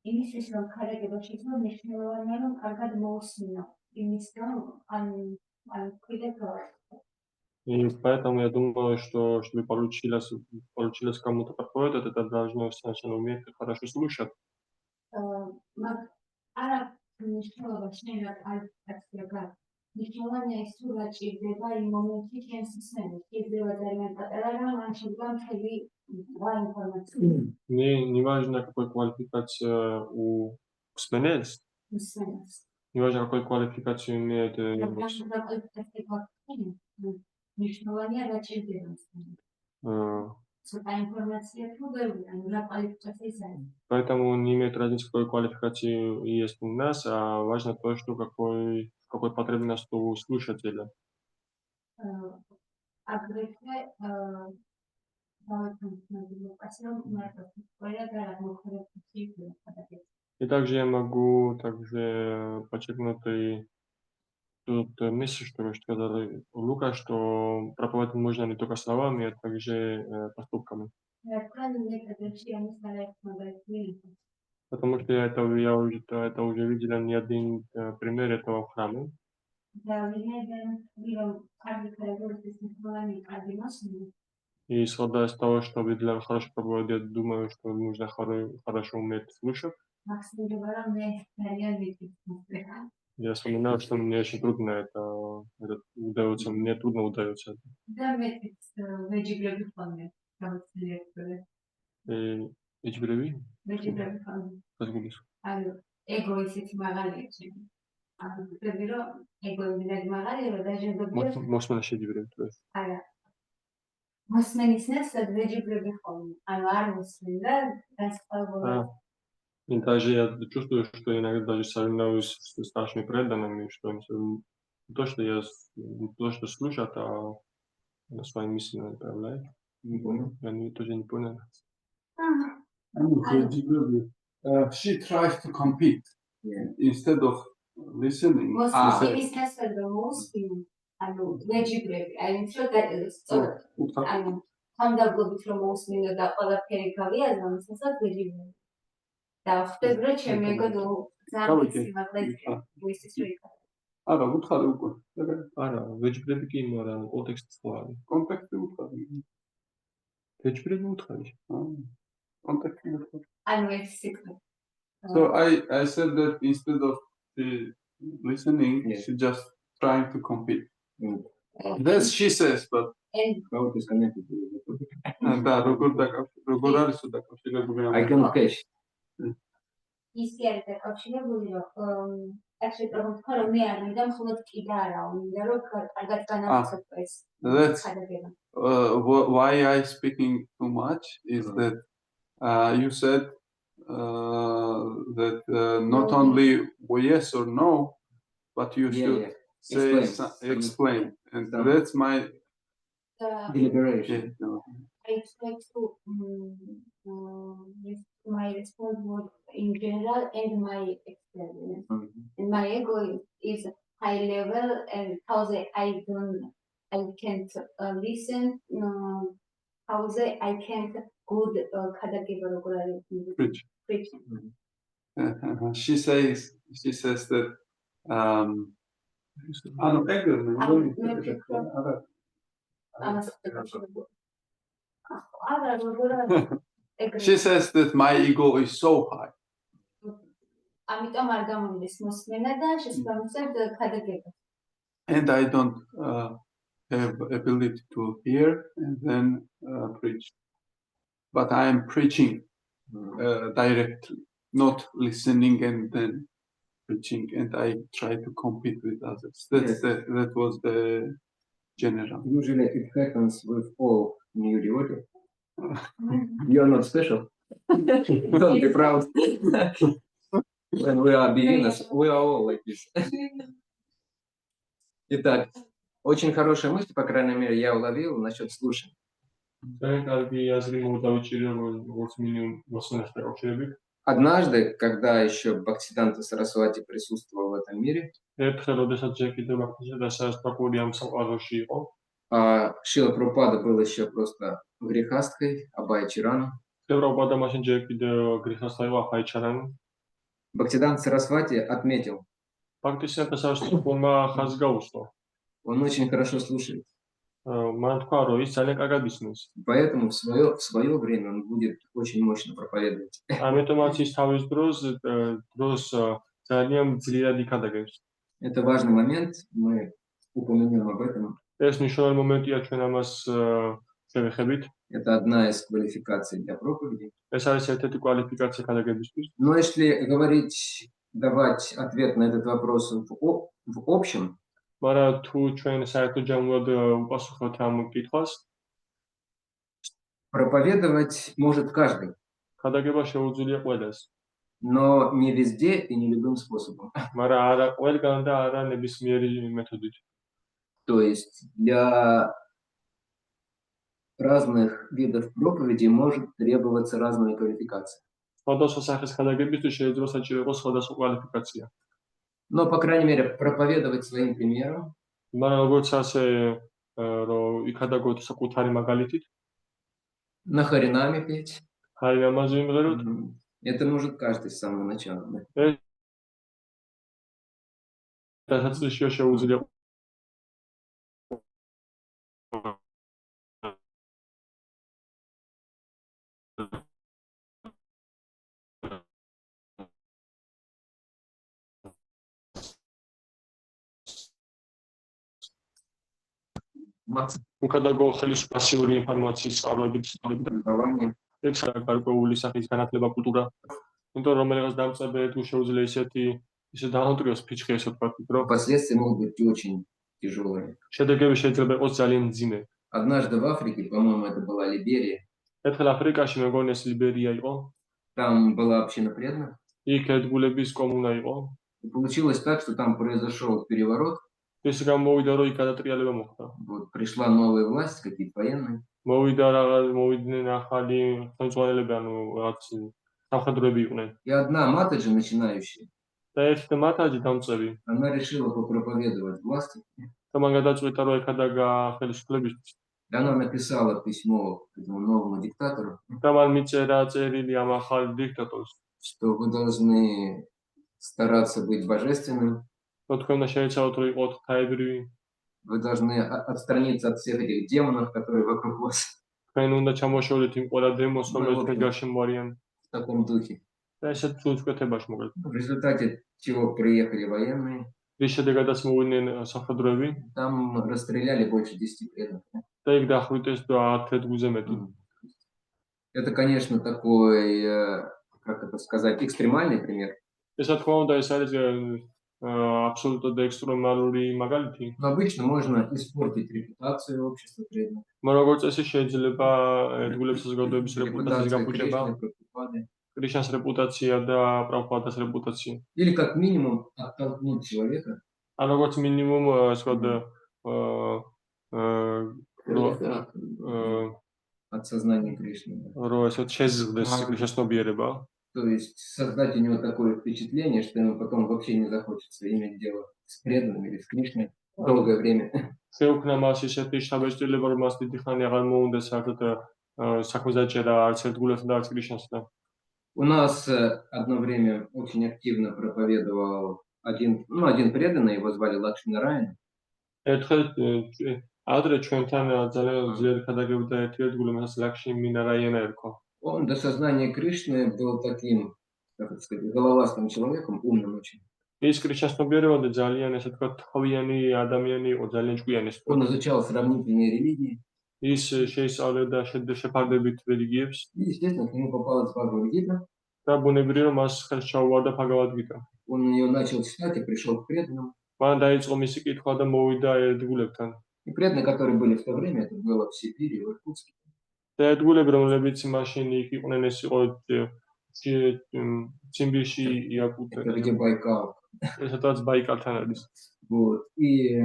იმისთვის რომ ქარაგება შეიძლება მნიშვნელოვანია რომ კარგად მოусმინო იმის რომ ან კიდევ И поэтому я думаю, что чтобы получилось кому-то проповедовать, это должно сначала уметь хорошо слушать. არა მნიშვნელობა შეიძლება არ მნიშვნელოვანია ის თუ რა ჭირდება იმ მომენტში ჩემს ისმენებს. შეიძლება ძალიან პატარა რამ ან შეიძლება მთელი информация. Не важно, какой квалификация у сменец, Неважно, какой квалификацию имеет. მნიშვნელოვანია რა ჭირდება. Ცოტა ინფორმაცია თუ ვერ რა კვალიფიკაციის არის. Поэтому не имеет разницы, какой квалификации есть у нас, а важно то, что какой потребность у слушателя. აგრეთვე И также я могу подчеркнуть и тут мысль, что вы сказали, Лука, что проповедовать можно не только словами, а также поступками. Потому что я уже видел не один пример этого в храме. И исходя из того, что для хорошей проповеди, я думаю, что нужно хорошо уметь слушать. Я вспоминаю, что мне очень трудно это удается, мне трудно удается. Эчбреви? Разгубишь. Может, на щеде берем, то есть. მოსმენისნესაც ვეჯიბრები ხოლმე. ანუ არ მოსმენდა დასწავლება. И даже я чувствую, что иногда даже соревнуюсь с нашими преданными, что то, что я то, что слушают, а свои мысли направляют. Не понял. Я тоже не понял. She tries to compete instead of listening. მოსმენისნესაც მოსმენ. ანუ ვეჯიბრები, აი ცოტა ანუ თანდაგვებით რომ მოსმინო და ყველაფერი გავიაზრო, მისაც ვეჯიბრები. და ხვდები რომ ჩემი ეგო ძალიან სიმაღლეა ვისთვის რო იქა. არა, უთხარი უკვე. არა, ვეჯიბრები კი მარა კონტექსტი სწორი. კონტექსტი უთხარი. ვეჯიბრები უთხარი. კონტექსტი უთხარი. ანუ ეს სიტყვა. So I said that instead of listening, she just trying to compete. That's she says, but How it is connected to და როგორ არის დაკავშირებული I can catch. ის კი არის დაკავშირებული, რომ actually პრობლემა რომ მე არ მინდა მხოლოდ კი და არა, მინდა რომ კარგად განავიცოდო ეს. That's why I speaking too much is that you said that not only yes or no, but you should explain. And that's my Deliberation. I expect to my response was in general and my experience. And my ego is high level and how I can't listen. How I can't good preach. She says that she says that my ego is so high. And I don't have ability to hear and then preach. But I am preaching directly, not listening and then preaching, and I try to compete with others. That was the general. Usually it happens with all new devotees. You're not special. Don't be proud. When we are beginners, we are all like this. Итак, очень хорошая мысль, по крайней мере, я уловил насчет слушания. Однажды, когда еще Бхактисиданта Сарасвати присутствовал в этом мире, Шрила Прабхупада был еще просто грехасткой, Абхай-чараном. Бхактисиданта Сарасвати отметил, он очень хорошо слушает. Поэтому в свое время он будет очень мощно проповедовать. Это важный момент, мы упомянем об этом. Это одна из квалификаций для проповеди. Но если говорить давать ответ на этот вопрос в общем, მაგრამ თუ ჩვენ საერთო ჯამურად უპასუხოთ ამ კითხვას, проповедовать может каждый, ხადაგება შეუძლია ყველას, но не везде и не любым способом. მაგრამ არა ყველგან და არა ნებისმიერი მეთოდით. То есть для разных видов проповеди может требоваться разная квалификация. სხვადასხვა სახის ხადაგებისთვის შეიძლება საჭირო იყოს სხვადასხვა კვალიფიკაცია. Но, по крайней мере, проповедовать своим примером, მაგრამ როგორც ასე რომ იქადაგოთ საკუთარი მაგალითით, нахаринами петь, ხარი ნამაზი ვიმღეროთ, это может каждый с самого начала. Да? დასაწყისში შეუძლია უკადაგო ხელისუფლებული ინფორმაციის სწავლებით Образование. ეს გარკვეული სახის განათლება კულტურა, იმიტომ რომ რომელიღაც დამწყებელს შეუძლია ისე დაანოტრიოს ფიჩხი ესე ვთქვათ, რომ Последствия могут быть очень тяжелые. შედეგები შეიძლება იყოს ძალიან მძიმე. Однажды в Африке, по-моему, это была Либерия, ერთხელ აფრიკაში მეგონი ეს ლიბერია იყო, там была община преданных. იქ ერთგულების კომუნა იყო. И получилось так, что там произошел переворот, ეს გამოვიდა რომ იქ გადატრიალება მოხდა. вот, пришла новая власть, какие-то военные, მოვიდნენ ახალი ხელმძღვანელები, ანუ რაღაც სამხედროები იყვნენ. и одна матаджи, начинающая, და ერთ მათაჯი დამწყები, она решила попроповедовать власти, და მან გადაწყვიტა რომ ეხადაგა ხელისუფლებისთვის. и она написала письмо этому новому диктатору, და მან მიწერა წერილი ამ ახალ დიქტატორს, что вы должны стараться быть божественным, რომ თქვენ უნდა შეეცავთ რომ იყოთ ღვთაებრივი, вы должны отстраниться от всех этих демонов, которые вокруг вас, თქვენ უნდა ჩამოშორეთ იმ ყველა დემონს, რომელიც თქვენ გარშემოარიან в таком духе. და ესეთ სულწკვეთებაში მოგეთ. В результате чего приехали военные, რის შედეგადაც მოვიდნენ სამხედროები там расстреляли больше 10 преданных. და იქ დახვრიტეს 10 ეთგულზე მეტი. Это, конечно, такой, как это сказать, экстремальный пример. ეს რა თქმა უნდა ეს არის абсолютно экстремალური მაგალითი. Но обычно можно испортить репутацию общества преданных. მაგრამ როგორც წესი შეიძლება ერთგულების საზოგადოების რეპუტაციის Репутацию გაფუჭება, Кришны, Прабхупады. კრიშნას რეპუტაცია და პრაბჰუპადას რეპუტაცია. Или как минимум оттолкнуть человека ან როგორც მინიმუმ სხვა от сознания Кришны. რომ ესეთ შეზღდეს კრიშნას ცნობიერება. То есть создать у него такое впечатление, что ему потом вообще не захочется иметь дело с преданным или с Кришной долгое время. შეუქმნა მას ისეთი შთაბეჭდილება, რომ მას დიდი ხანი აღარ მოუნდა საერთოდ საქმე დაჭერა არც ერთგულებსა და არც კრიშნასთან. У нас одно время очень активно проповедовал один преданный, его звали Лакшминараяна. ერთხელ ადრე ჩვენთან ძალიან ძლიერი ხადაგებდა ერთი ერთგული, რომელსაც ლაქშმინარაიანა ერქვა. Он до сознания Кришны был таким, как это сказать, головастым человеком, умным очень. ის კრიშნას ცნობიერებოდა ძალიან ესე თქვა თხოვიანი ადამიანი იყო, ძალიან ჭკვიანი. Он изучал сравнительные религии. ის შეისწავლიდა შეფარდებით რელიგიებს И, естественно, к нему попалась Бхагавад-гита. და ბუნებრივია რომ მას ხელს ჩაუვარდა Bhagavad-gita. Он ее начал читать и пришел к преданным. მან დაიწყო მისი კითხვა და მოვიდა ერთგულებთან. И преданные, которые были в то время, это было в Сибири, в Иркутске. და ერთგულები, რომლებიც მაშინ იქ იყვნენ, ეს იყო ციმბირში, იაკუტი, Это где Байкал. სადაც ბაიკალთან არის. Вот. И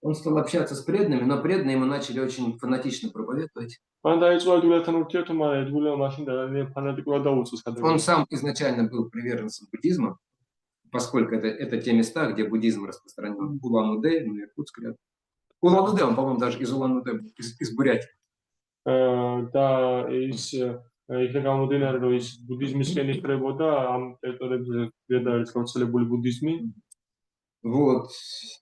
он стал общаться с преданными, но преданные ему начали очень фанатично проповедовать. მან დაიწყო ერთგულებთან ურთიერთობა, მაგრამ ერთგულებმა მაშინ ძალიან ფანატიკურად დაუწყოს Он გადაგება. сам изначально был приверженцем буддизма, поскольку это те места, где буддизм распространен. Улан-Удэ, Иркутск рядом. Улан-Удэ, он, по-моему, даже из Улан-Удэ, из Бурятии. და ის იქნა გამომდინარე, რომ ის ბუდიზმისკენ იხრებოდა ამ ტერიტორიებზე და არის გავრცელებული ბუდიზმი. Вот.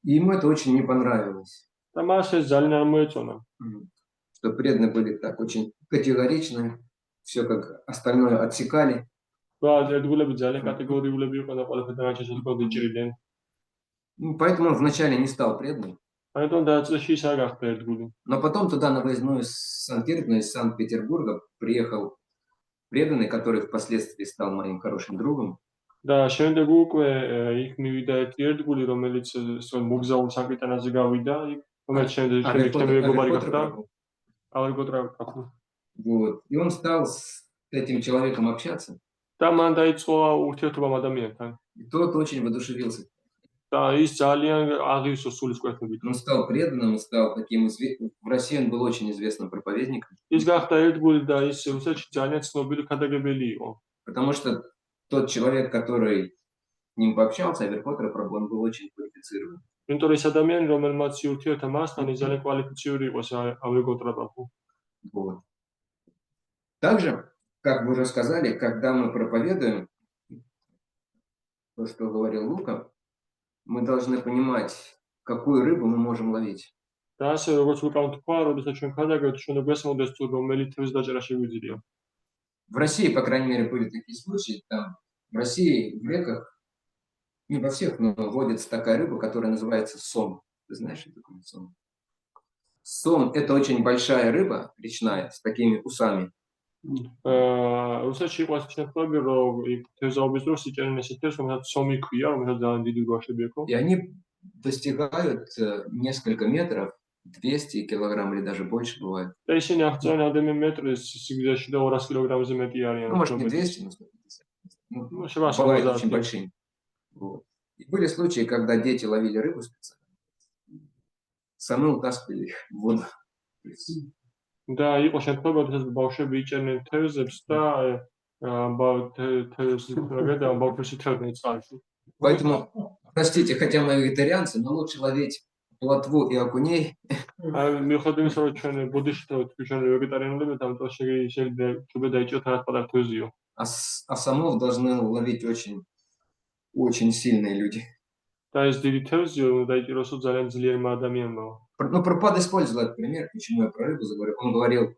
И ему это очень не понравилось. და მას ეს ძალიან არ მოეწონა. Что преданные были так очень категоричны, все как остальное отсекали. და ერთგულები ძალიან კატეგორიულები იყვნენ და ყველაფერთან აჩესებდა იჭრიდნენ. Поэтому он вначале не стал преданным. ამიტომ დაწყეში ის არ გახდა ერთგული. Но потом туда на выездную из Санкт-Петербурга, из Санкт-Петербурга приехал преданный, который впоследствии стал моим хорошим другом. და შემდეგ უკვე იქ მივიდა ერთი ერთგული, რომელიც მოგზაურ საკრიტანაზე გავიდა, რომელიც შემდეგ ჩემი მეგობარი გახდა. Harry Potter კაფუ. Вот. И он стал с этим человеком общаться. და მან დაიწყო ურთიერთობა ადამიანთან. И тот очень воодушевился. და ის ძალიან აღივსო სულისკვეთებით. Он стал преданным, он стал таким известным. В России он был очень известным проповедником. ის გახდა ერთგული და ის რუსეთში ძალიან ცნობილი ქადაგებელი იყო. Потому что тот человек, который с ним пообщался, Harry Potter, он был очень квалифицирован. იმიტომ ის ადამიანი, რომელმაც ურთიერთა მასთან, ის ძალიან კვალიფიციური იყო Harry Potter კაფუ. Вот. Также, как вы уже сказали, когда мы проповедуем, то, что говорил Лука, мы должны понимать, какую рыбу мы можем ловить. და ასე როგორც უკან თქვა, როდესაც ჩვენ ქადაგებთ, ჩვენ გვესმოდეს თუ რომელი თევზის დაჭერა შეგვიძლია. В России, по крайней мере, были такие случаи, там, в России, в реках, не во всех, но водится такая рыба, которая называется сом. Ты знаешь, что такое сом? Сом – это очень большая рыба, речная, с такими усами. რუსეთში იყო ეს შემთხვევები, რომ თევზაობის დროს იჭერენ ესეთ თევზს, რომელსაც სომი ქვია, რომელსაც ძალიან დიდი გვაშები აქვს. И они достигают несколько метров, 200 килограмм или даже больше бывает. და ისინი აღწევენ ამდენი მეტრის სიგრძეში და 200 კილოგრამზე მეტი არიან. Ну, может, не 200, но 150. Ну, бывают очень большими. Вот. И были случаи, когда дети ловили рыбу специально, сами утаскивали их в воду. და იყო შემთხვევა, როდესაც ბავშვები იჭერნენ თევზებს და ბავშვები თევზს წყალში. Поэтому, простите, хотя мы вегетарианцы, но лучше ловить плотву и окуней. მიუხედავად იმისა, რომ ჩვენ ბუდისტი ვართ, ჩვენ ვეგეტარიანულები, ამიტომ შეიძლება დაიჭიროთ რაღაც პატარა თევზიო. А самов должны ловить очень сильные люди. და ეს დიდი თევზიო დაიჭიროსო ძალიან ძლიერმა ადამიანმა. Ну, Прабхупада использовал этот пример, почему я про рыбу заговорил. Он говорил,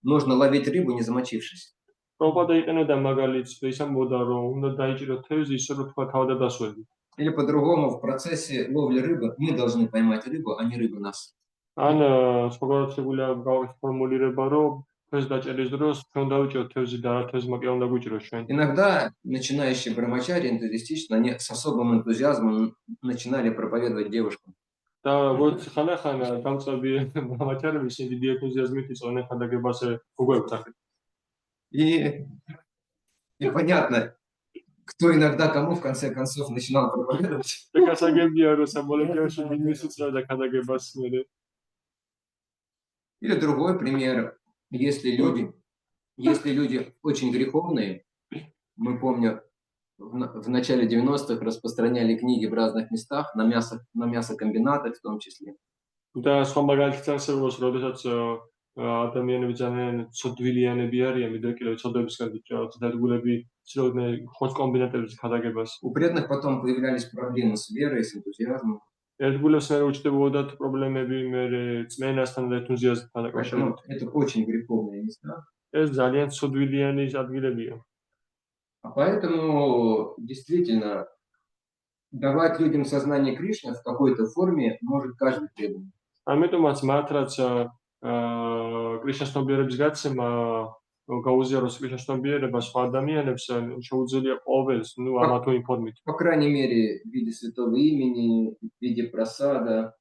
нужно ловить рыбу, не замочившись. პრაბჰუპადა იყენებდა მაგალითს, ის ამბობდა, რომ უნდა დაიჭიროთ თევზი ისე, რომ თქვა თავდადასველი. Или по-другому, в процессе ловли рыбы мы должны поймать рыбу, а не рыба нас. ან სხვაგვარად შეგვიძლია გავაკეთოთ ფორმულირება, რომ თევზს დაჭერის დროს ჩვენ დავიჭიროთ თევზი და რა თევზმა კი არ უნდა გვიჭიროს ჩვენ. Иногда начинающие брамачари энтузиастично, они с особым энтузиазмом начинали проповедовать девушкам. და როგორც ხანახან დამწყები ბრამაჩარები ისინი დიდი ენთუზიაზმით იწყებენ ხანდაგებას უგვებთ. И понятно, кто иногда кому в конце концов начинал проповедовать. გასაგებია, რომ სამოლეკულაში მინიმის უწევდა ხანდაგებას მერე. Или другой пример, если люди очень греховные, мы помню, в начале 90-х распространяли книги в разных местах, на мясокомбинатах в том числе. და სხვა მაგალითიც არსებობს, როდესაც ადამიანები ძალიან ცოდვილიანები არიან, მიდრეკილები ცოდვებისგან დადგულები ცდილობდნენ ხოჭკომბინატების ხადაგებას. У преданных потом появлялись проблемы с верой, с энтузиазмом. ერთგულებს მერე უჩნდებოდათ პრობლემები მერე წმენასთან და ენთუზიაზმთან დაკავშირებით. Это очень греховные места. ეს ძალიან ცოდვილიანი ადგილებია. А поэтому действительно давать людям сознание Кришны в какой-то форме может каждый преданный. ამიტომაც მათ რაც კრიშნას ცნობიერების გაცემა გაუზიაროს კრიშნას ცნობიერება სხვა ადამიანებს შეუძლია ყოველს, ამა თუ იმ ფორმით. По крайней мере, в виде святого имени, в виде прасада,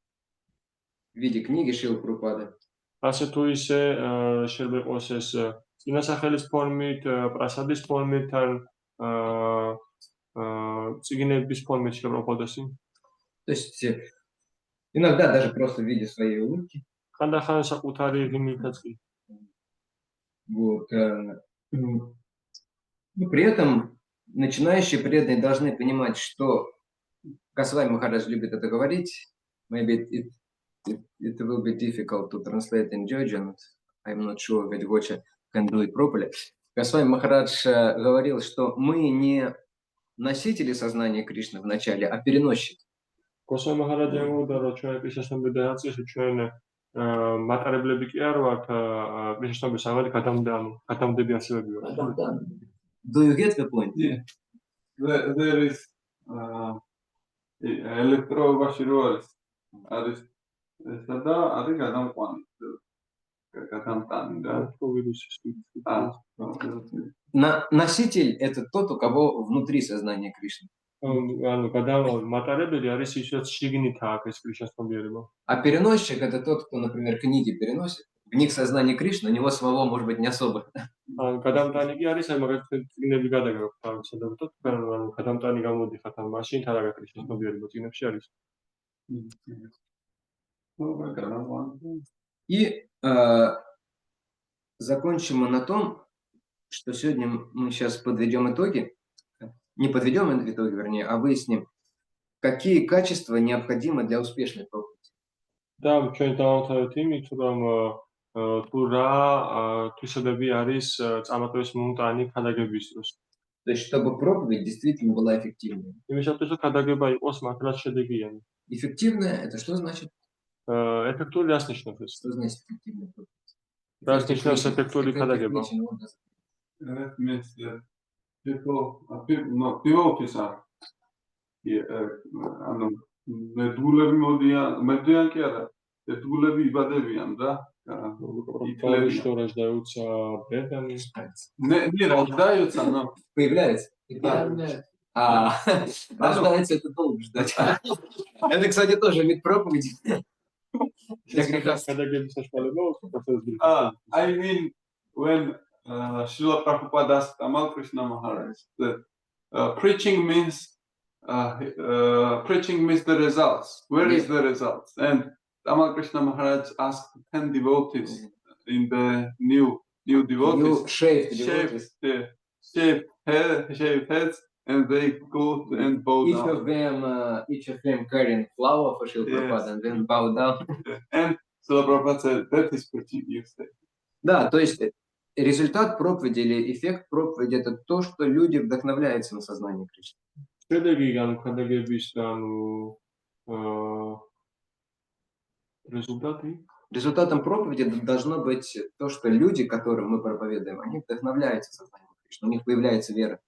в виде книги Шрилы Прабхупады. ასე თუ ისე შეიძლება იყოს ეს წინასახელის ფორმით, პრასადის ფორმით ან წიგნების фორმით შებრალფოდასი. То есть иногда даже просто в виде своей улыбки. ხანდახან საკუთარი ღიმითაც კი. Вот. Но при этом начинающие преданные должны понимать, что Госвами Махарадж любит это говорить. Maybe it will be difficult to translate in Georgian. I'm not sure Gadgocha can do it properly. Госвами Махарадж говорил, что мы не носители сознания Кришны вначале, а переносчики. Госвами Махарадж ამბობდა, რომ ჩვენ კრიშნას ცნობიერების დაწესში ჩვენ მატარებლები კი არ ვართ, კრიშნას ცნობიერების ამალი გადამდები ასეები ვართ. Do you get the point? Yeah. There is ელექტროობაში რო არის ესა და არის გადამყვანი. გადამტანი რა. ვირუსის. Носитель – это тот, у кого внутри сознание Кришны. ანუ მატარებელი არის ის, რაც შიგნით აქვს ეს კრიშნას ცნობიერება. А переносчик – это тот, кто, например, книги переносит. В них сознание Кришны, у него самого, может быть, не особо. ანუ გადამტანი კი არის, აი მაგალითად წიგნები გადაგებ თავის სადავტოთ, ანუ გადამტანი გამოდიხარ ამ მაშინ თან რა კრიშნას ცნობიერება წიგნებში არის. И закончим мы на том, что сегодня мы сейчас подведем итоги. Не подведем итоги, вернее, а выясним, какие качества необходимы для успешной проповеди. და ჩვენ დავამთავრეთ იმით, რომ თუ რა თვისებები არის წამატების მომტანი ქადაგების დროს. То есть, чтобы проповедь действительно была эффективной. იმისათვის, რომ ქადაგება იყოს მართლაც შედეგიანი. Эффективная – это что значит? ეფექტური რას ნიშნავს ეს? Что значит эффективная проповедь? რას ნიშნავს ეფექტური ქადაგება? ანუ მედულები მოდიან კი არა მედულები იბადებიან რა что рождаются бедами. не рождаются но Появляется? Рождается это долго ждать. Это, кстати, тоже вид проповеди. Для греха. I mean when Srila Prabhupada asked Tamal Krishna Maharaj that preaching means the results. Where is the results? And Tamal Krishna Maharaj asked 10 devotees in the new devotees, shaved heads, and they go and bow down. Each of them carrying flower for Srila Prabhupada and then bow down. And Srila Prabhupada said, that is preaching, you say. Да, то есть результат проповеди или эффект проповеди – это то, что люди вдохновляются на сознание Кришны. Результатом проповеди должно быть то, что люди, которым мы проповедуем, они вдохновляются сознанием Кришны, у них появляется вера.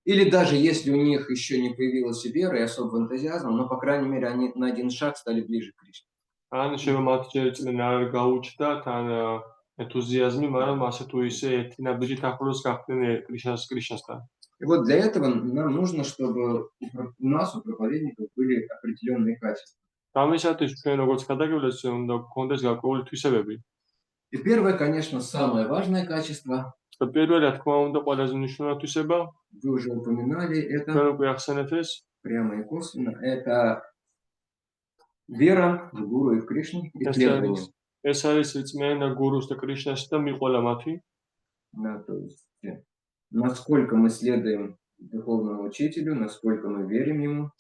Или даже если у них еще не появилась вера и особого энтузиазма, но, по крайней мере, они на один шаг стали ближе к Кришне. И вот для этого нам нужно, чтобы у нас, у проповедников, были определенные качества. И первое, конечно, самое важное качество, вы уже упоминали это, прямо и косвенно, это вера в Гуру и в Кришну, исследование. Да, то есть, насколько мы следуем духовному учителю, насколько мы верим ему,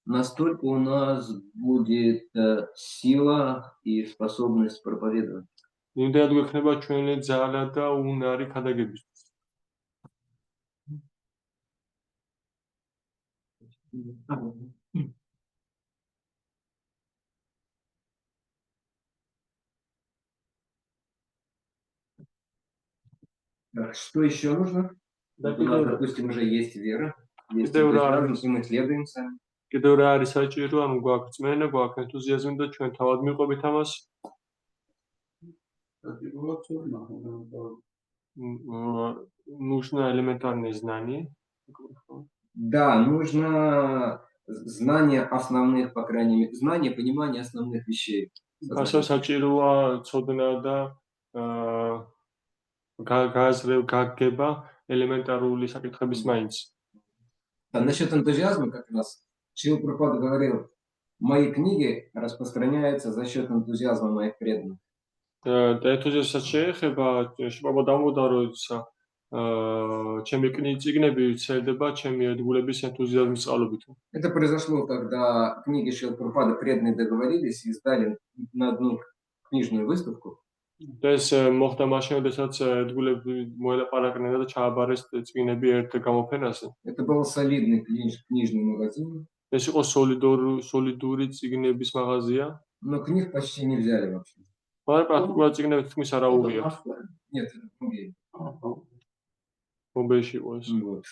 настолько у нас будет сила и способность проповедовать. Так, что еще нужно? У нас, допустим, уже есть вера, есть энтузиазм, и мы следуем сами. Нужно элементарные знания. Да, нужно знание основных, по крайней мере, знание, понимание основных вещей. А насчет энтузиазма как раз Шрила Прабхупада говорил, мои книги распространяются за счет энтузиазма моих преданных. Это произошло, когда книги Шрила Прабхупады преданные договорились и сдали на одну книжную выставку. Это был солидный книжный магазин. Но книг почти не взяли вообще. Нет, другие. მომბეში was. Вот.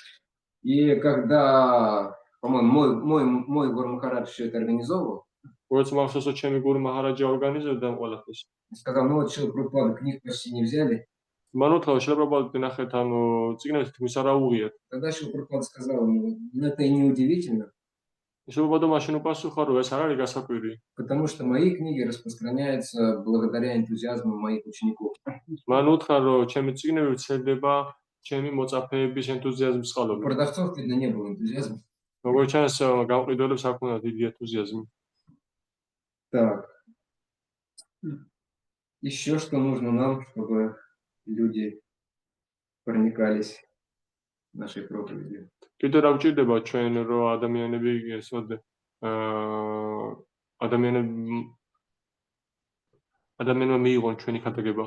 И когда, по-моему, мой Гуру Махарадж все это организовывал, როგორც მახსოვს, რომ ჩემი გურუ მაჰარაჯა ორგანიზებდა ამ ყველაფერს. сказал, ну вот Шрила Прабхупада книг почти не взяли. მან უთხრა, შეიძლება ნახეთ, ანუ წიგნებს თქმის არ აუღიათ. Тогда Шрила Прабхупада сказал, ну это и не удивительно, შეიძლება მაშინ უპასუხა, რომ ეს არ არის გასაკვირი. потому что мои книги распространяются благодаря энтузиазму моих учеников. მან უთხრა, რომ ჩემი წიგნები ვრცელდება ჩემი მოწაფეების ენთუზიაზმის У წყალობით. продавцов, видно, не было энтузиазма. როგორც ჩანს, გამყიდველებს არ ქონდათ დიდი ენთუზიაზმი. Так. Еще что нужно нам, чтобы люди проникались нашей проповедью? კიდევ რა გვჭირდება ჩვენ, რომ ადამიანები ადამიანმა მიიღონ ჩვენი ქადაგება.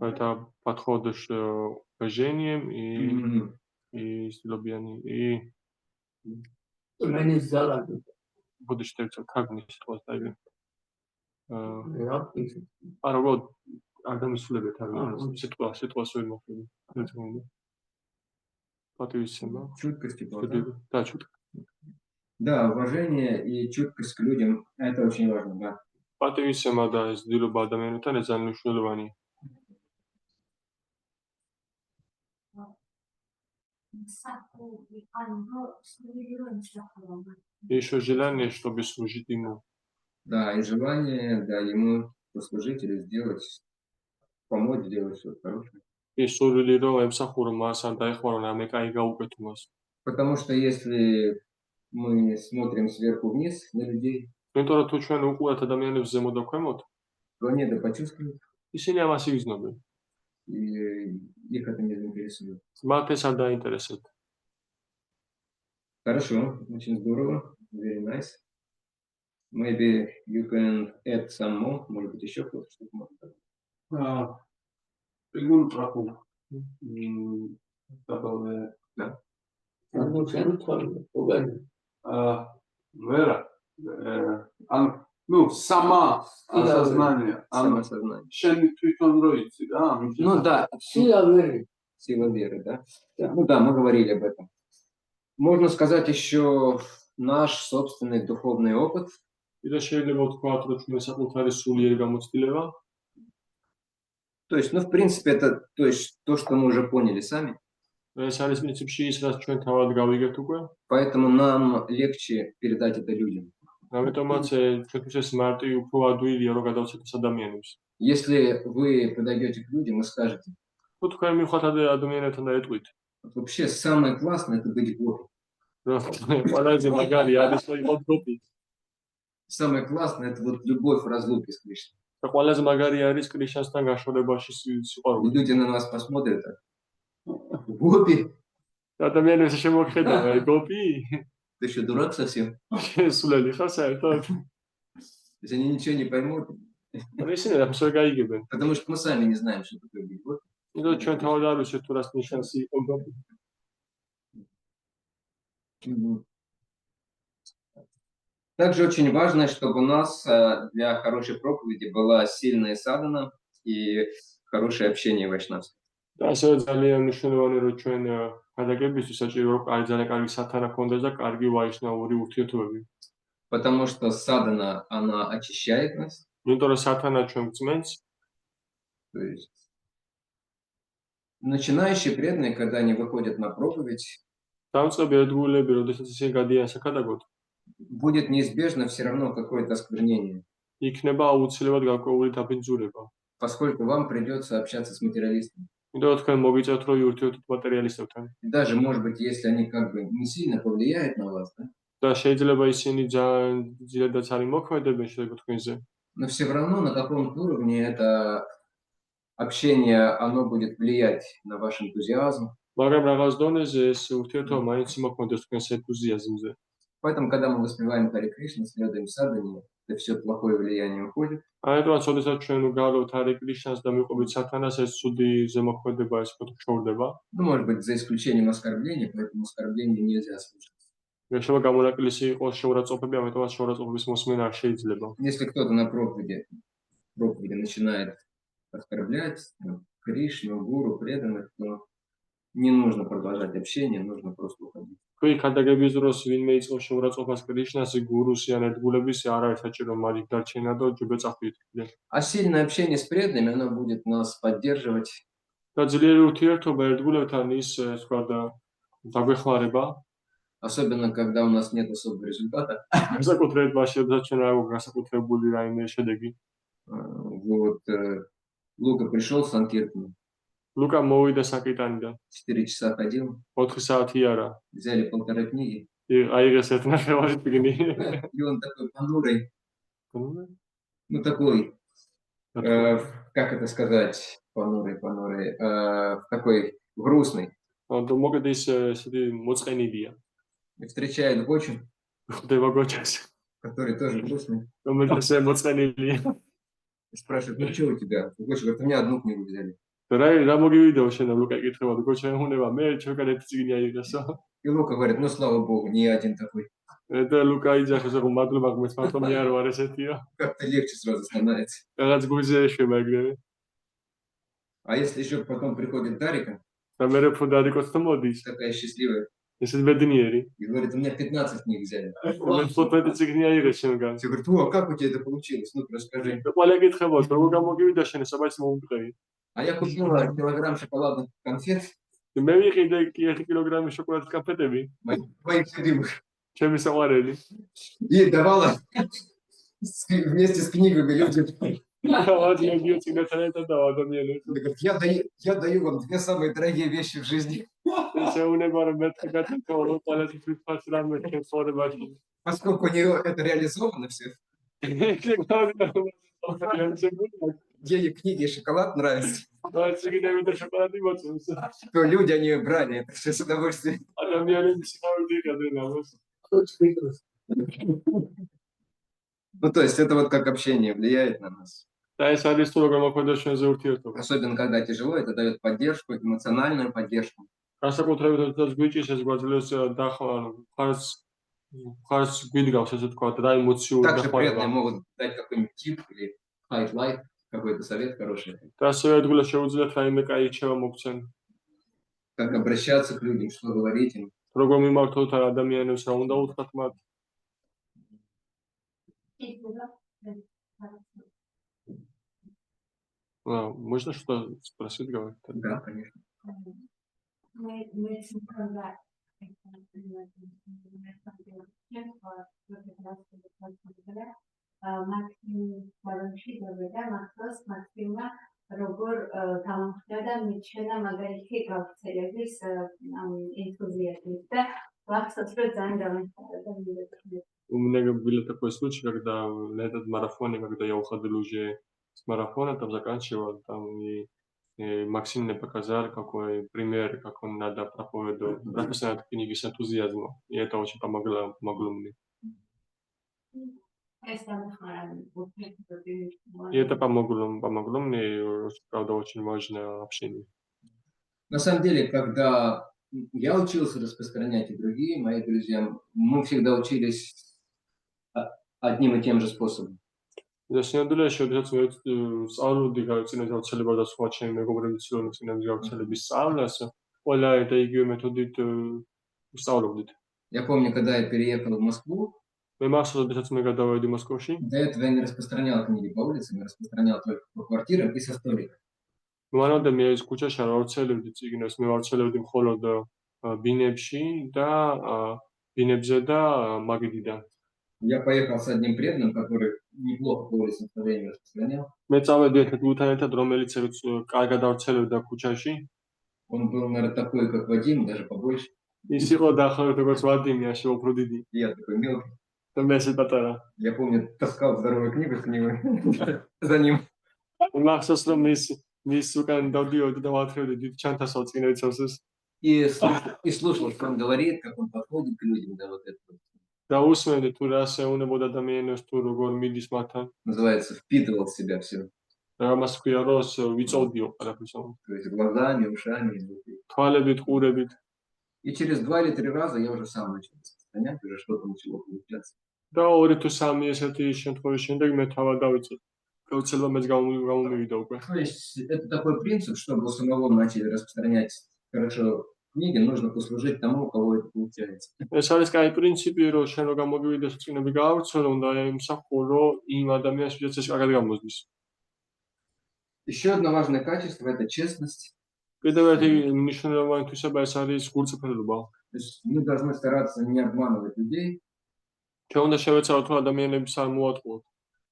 Это подходишь к уважением и стилобиани, и Many Zalad. будешь как мне сейчас дали. Yeah. А вот адам сулебет ситуация свой мохи. Патюсема. Чуткость и Да, чутко. Да, уважение и чуткость к людям – это очень важно, да. Патюсема, да, сделаю адамянутан это занушнулование. И еще желание, чтобы служить ему. Да, и желание, да, ему послужить или сделать, помочь сделать что-то хорошее. И сулили ро эмсахур масан даихварон амекаи гаукетумас. Потому что если мы смотрим сверху вниз на людей, იმიტომ რომ თუ ჩვენ უყურებთ ადამიანებს ზემოთ და ქვემოთ, то они это почувствуют, ისინი ამას იგრძნობენ. и их это не заинтересует. მათ ეს არ დაინტერესებთ. Хорошо, очень здорово, very nice. Maybe you can add some more, может быть, еще кто-то что-то может. Пигун праху. Dabale. I'm not saying Вера. Ну, сама осознание. Самосознание. Шен твитон роици, да? Ну да, Sila very. сила веры, да? Ну да, мы говорили об этом. Можно сказать еще наш собственный духовный опыт. და შეიძლება ვთქვათ, რომ ჩვენ საკუთარი სულიერი გამოცდილება, То есть, ну, в принципе, это то, есть, то, что мы уже поняли сами. ეს არის პრინციპში ის, რაც ჩვენ თავად გავიგებთ უკვე. Поэтому нам легче передать это людям. ამიტომაც ჩვენთვის ეს მარტი უფრო ადვილია, რომ გადავცეთ ეს ადამიანებს. Если вы подойдете к людям и скажете, თუ თქვენ მივხვდათ ადამიანებთან და ეტყვით, вот вообще самое классное это быть гопи. რომ ყველაზე მაგარი არის რომ იყოს გოპი. Самое классное это вот любовь в разлуке с Кришной. და ყველაზე მაგარი არის კრიშნასთან გაშორებაში И სიყვარული. люди на нас посмотрят, так, гопи, ადამიანებს შემოხედა, გოპი, ты что, дурак совсем? სულელი ხარ საერთოდ? То есть они ничего не поймут, ანუ ისინი რამსვე გაიგებენ. потому что мы сами не знаем, что такое быть гопи. იმიტომ ჩვენ თავად არ ვიცით თუ რას ნიშნავს იყო გოპი. Также очень важно, чтобы у нас для хорошей проповеди была сильная садхана и хорошее общение вайшнавское. და ასევე ძალიან მნიშვნელოვანია რომ ჩვენ გადაგებისთვის საჭირო რომ ძალიან კარგი სათანა ქონდეს და კარგი ვაიშნაური ურთიერთობები. Потому что садхана, она очищает нас. იმიტომ რომ სათანა ჩვენ გწმენს, То есть начинающие преданные, когда они выходят на проповедь, დამწყები ერთგულები, როდესაც ისინი გადიან საკადაგოდ, будет неизбежно все равно какое-то осквернение, იქნება აუცილებლად გარკვეული დაბინძურება. поскольку вам придется общаться с материалистами. იმიტომ რომ თქვენ მოგიწევთ რომ ურთიერთობთ მატერიალისტებთან. И даже, может быть, если они как бы не сильно повлияют на вас, да, და შეიძლება ისინი ძალიან ძილედაც არ იმოქმედებენ შეიძლება თქვენზე. но все равно на каком-то уровне это общение, оно будет влиять на ваш энтузиазм. მაგრამ რაღაც დონეზე ეს ურთიერთობა მაინც იმოქმედებს თქვენს ენთუზიაზმზე. Поэтому, когда мы воспеваем Харе Кришна, следуем садхане, это все плохое влияние уходит. ამიტომაც, როდესაც ჩვენ უგალავთ ჰარე კრიშნას და მიყვებით სათანას, ეს ცუდი ზემოქმედება ეს უფრო შორდება. Ну, может быть, за исключением оскорбления, поэтому оскорбления нельзя слушать. შეიძლება გამონაკლისი იყოს შეურაცხყოფები, ამიტომაც შეურაცხყოფების მოსმენა არ შეიძლება. Если кто-то на проповеди начинает оскорблять Кришну, гуру, преданных, то не нужно продолжать общение, нужно просто уходить. Თქვი ქადაგების დროს ვინმე იწყებს შეურაცხყოფას კრიშნას, გურუს ან ერთგულების, არ არის საჭირო მაგით დარჩენა და ჯობია წახვიდეთ იქიდან. А сильное общение с преданными, оно будет нас поддерживать. და ძლიერი ურთიერთობა ერთგულებთან ის თქვა დაგვეხმარება. Особенно, когда у нас нет особого результата. განსაკუთრებით მაშინ, როდესაც ჩვენ არ აქვს განსაკუთრებული რაიმე შედეგი. Вот Лука пришел с Санкиртана, ლუკა მოვიდა საკიტანიდან. 4 часа ходил, 4 საათი არა. взяли 1,5 книги, აიღეს ერთნახევარი წიგნი. и он такой понурый, ну такой, как это сказать, понурый, такой грустный. და მოკეთ ის ესეთი მოწყენილია. И встречает Гочу, ხდება გოჩას. который тоже грустный, რომელიც მოწყენილია. и спрашивает, ну что у тебя? Гоча говорит, у меня одну книгу взяли. რა მოგივიდეო შენ ლუკა ეკითხება გოჩა ეუბნება მე ჩვენგან ერთი წიგნი აიღესო. И Лука говорит, ну слава богу, не один такой. და ლუკა იძახეს რომ მადლობა გმეს მართლა მე არ ვარ ესეთია. Как-то легче сразу становится. რაღაც გუზე ეშვება ეგრევე. А если еще потом приходит Дарика, და მე რო ფუნდარიკოს თუ მოდის, такая счастливая, ესეთ ბედნიერი. и говорит, у меня 15 книг взяли. მე 15 წიგნი აიღეს შენგან. Все говорят, о, а как у тебя это получилось? Ну-ка расскажи. და ყველა ეკითხებოდა როგორ გამოგივიდა შენ საბაიც მოუწყევი. А я купила килограмм шоколадных конфет, მე ვიყიდე 1 კილოგრამი შოკოლადის კონფეტები, моих любимых, ჩემი საყვარელი. и давала вместе с книгами людям. ავადიო წინასწარ და ადამიანებს. Он говорит, я даю вам 2 самые дорогие вещи в жизни. შეუნება რომ მეთქე გათხოვო ყველაზე ფიფას რამე შეფორებაში. Поскольку у нее это реализовано все, ей книги и шоколад нравятся, ციგნები და შოკოლადი მოწონს. то люди, они брали это все с удовольствием. ადამიანები სიხარულით იყავდნენ ამას. Ну, то есть это вот как общение влияет на нас. და ეს არის თუ როგორ მოქმედებს ჩვენზე ურთიერთობა. Особенно, когда тяжело, это дает поддержку, эмоциональную поддержку. განსაკუთრებით როდესაც გვიჭირს ეს გვაძლევს მხარს გვიდგავს ესე თქვა და ემოციური Также დახმარება. преданные могут дать какой-нибудь тип или highlight, какой-то совет хороший. და ასევე ადგილას შეუძლიათ რაიმე კაი რჩევა მოგცენ. Как обращаться к людям, что говорить им. როგორ მიმართოთ ადამიანებს, რა უნდა უთხრათ მათ. Можно что-то спросить, говорить? Да, конечно. Мы синхронизируем. Максим Баранчи говорит, Максима როგორ გამხდარა მიჩვენა მაგალითი გავრცელების энтузиазмის და ვახსოვს რომ ძალიან დავინტერესდა. У меня были такой случай, когда на этот марафоне, когда я уходил уже с марафона, там заканчивал, там и Максим мне показал какой пример, как он надо проповедовать, написать книги с энтузиазмом, и это очень помогло мне. И это помогло мне, правда, очень важное общение. На самом деле, когда я учился распространять, и другие мои друзья, мы всегда учились одним и тем же способом. და συναντულაში, როდესაც მე სწავლობდი გავრცელების გავრცელება და სხვა ჩემი მეგობრები ცდილობდნენ წინების გავრცელების სწავლას, ყველა და იგივე მეთოდით ვსწავლობდით. Я помню, когда я переехал в Москву, მე მახსოვს, როდესაც მე გადავედი მოსკოვში, до этого я не распространял книги по улицам, я распространял только по квартирам и со столиков. მანამდე მე ეს ქუჩაში არ ვავრცელებდი წიგნებს, მე ვავრცელებდი მხოლოდ ბინებში და ბინებზე და მაგიდიდან. Я поехал с одним преданным, который неплохо по улицам в то время распространял. მე წავედი ერთ გულთან ერთად, რომელიც კარგად ავრცელებდა ქუჩაში. Он был, наверное, такой, как Вадим, даже побольше. ის იყო დაახლოებით როგორც ვადიმი, ასე უფრო დიდი. Я такой мелкий. და მე ესე პატარა. Я помню, таскал здоровую книгу с книгой за ним. მახსოვს, რომ მის უკან დავდიოდი და ვათრევდი დიდ ჩანთასო წინებით სავსეს. И слушал, что он говорит, как он подходит к людям, да, вот это вот. და უსმენდი თუ რა შეუნებოდა ადამიანებს თუ როგორ მიდის მათთან. Называется, впитывал в себя все. ამას ქვია რომ ვიწოვდიო ყველაფერს. То есть глазами, ушами. თვალებით, ყურებით. И через 2 или 3 раза я уже сам начал распространять. распространять, уже что-то начало получаться. და 2 თუ 3 ესეთი შემთხვევის შემდეგ მე თავად დავიწყე. გაუცილებლად მეც გამომივიდა უკვე. То есть это такой принцип, чтобы у самого начали распространять хорошо книги, нужно послужить тому, у кого это получается. ეს არის კაი პრინციპი, რომ შენ რო გამოგივიდეს წიგნები გაავრცელო, უნდა ემსახურო იმ ადამიანს, ვისაც ეს კარგად გამოსდის. Еще одно важное качество – это честность. კიდევ ერთი მნიშვნელოვანი თვისება ეს არის გულწრფელობა. То есть мы должны стараться не обманывать людей, ჩვენ უნდა შევეცადოთ, რომ ადამიანებს არ მოვატყუოთ.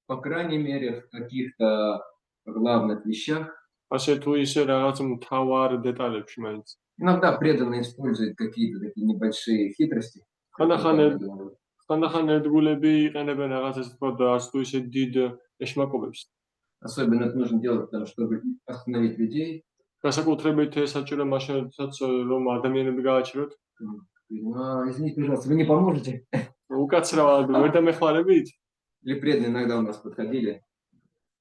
по крайней мере, в каких-то главных вещах. ასე თუ ისე რაღაც მთავარ დეტალებში მაინც. Иногда преданные используют какие-то такие небольшие хитрости. ხანდახან ერთგულები იყენებენ რაღაცას თქო და არც თუ ისე დიდ ეშმაკობებს. Особенно это нужно делать, потому, чтобы остановить людей. Განსაკუთრებით ეს საჭირო მაშინ, როდესაც რომ ადამიანები გააჩეროთ. Извините, пожалуйста, вы не поможете? უკაცრავად ვერ დამეხმარებით? Или преданные иногда у нас подходили.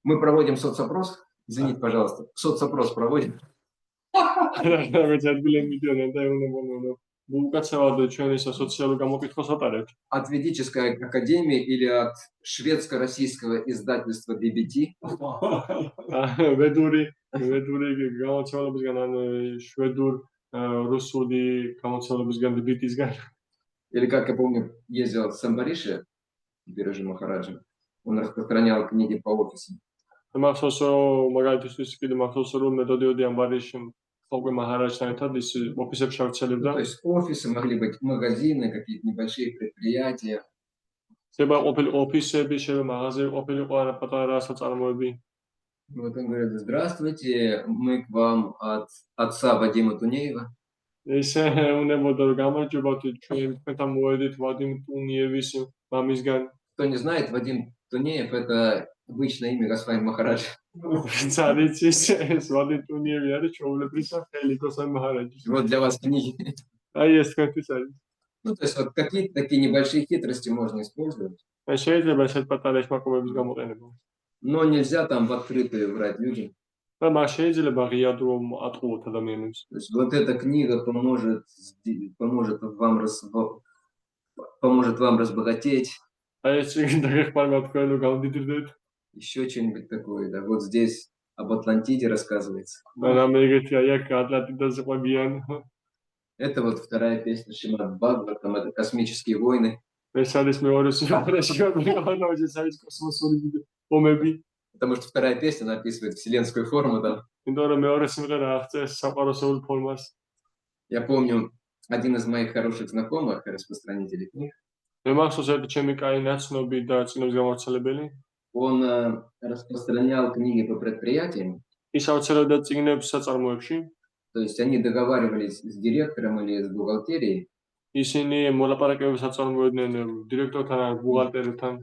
Мы проводим соцопрос. Извините, пожалуйста, соцопрос проводим. უკაცრავად ჩვენ ის სოციალურ გამოკითხვას ატარებთ. От ведической академии или от шведско-российского издательства BBT. ვედური გამოცემლებისგან ან შვედურ რუსული გამოცემლებისგან BBT-სგან. Или, как я помню, ездил в Самбарише, Биржи Махараджа. Он распространял книги по офисам. მახსოვს რომ მაგალითისთვის კიდე მახსოვს რომ მე დოდიოდი ამბარიში ხოლმე მაჰარაჯთან ერთად ის ოფისებში ავცელებდა. То есть офисы могли быть магазины, какие-то небольшие предприятия. შეიძლება ყოფილი ოფისები, შეიძლება მაღაზიები ყოფილიყო არა პატარა საწარმოები. Вот он говорит: здравствуйте, мы к вам от отца Вадима Тунеева. ესე უნებოდა რომ გამარჯობათ ჩვენთან მოვედით ვადიმ ტუნიევის მამისგან. Кто не знает, Вадим Тунеев – это обычное имя Госвами Махараджа. царицის ეს ვადიმ ტუნიევი არის ჩვეულებრივ სახელი გოსვამი მაჰარაჯის. Вот для вас книги. აი ეს თქვენთვის არის. Ну, то есть вот какие-то такие небольшие хитрости можно использовать. შეიძლება ესეთ პატარა ეშმაკობების გამოყენება. Но нельзя там в открытую врать людям. და მას შეიძლება ღიად რომ ატყუოთ ადამიანებს. То есть вот эта книга поможет вам разбогатеть. აი ეს წიგნი დაგეხმარება თქვენ რომ გამდიდრდეთ. Еще что-нибудь такое, да. Вот здесь об Атлантиде рассказывается. და რამე ეგეთი აი აქ ატლანტიდაზე ყვებიან. Это вот вторая песня Шримад Бхагаватам, это «Космические войны». ეს არის მეორე სიმღერაში გამოყენებული ეს არის კოსმოსური ომები. Потому что вторая песня описывает вселенскую форму, да. იმიტომ რომ მეორე სიმღერა აღწერს საყაროსეულ ფორმას. Я помню, один из моих хороших знакомых, распространителей книг, მე მახსოვს ერთი ჩემი კაი ნაცნობი და წიგნების გამავრცელებელი. он распространял книги по предприятиям. ის ავრცელებდა წიგნებს საწარმოებში. То есть они договаривались с директором или с бухгалтерией, ისინი მოლაპარაკებებს აწარმოებდნენ დირექტორთან ან ბუღალტერთან.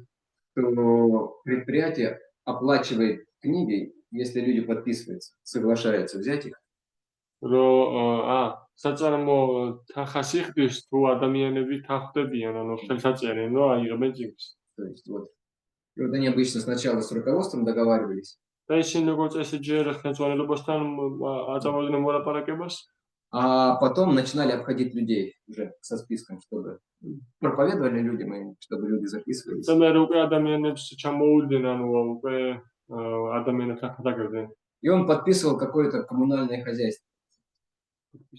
что предприятие оплачивает книги, если люди подписываются, соглашаются взять их. რომ საწარმო თანხას იხდის თუ ადამიანები თანხდებიან, ანუ ხელსაწერენ, რომ აიღებენ წიგნს. То есть вот. И вот они обычно сначала с руководством договаривались, და ისინი როგორც ესე ჯერ ხელმძღვანელობასთან აწარმოებდნენ მოლაპარაკებას, а потом начинали обходить людей уже со списком, чтобы проповедовали людям, и чтобы люди записывались. და მე უკვე ადამიანებს ჩამოუვდნენ, ანუ უკვე ადამიანებთან ხდაგებდნენ. И он подписывал какое-то коммунальное хозяйство.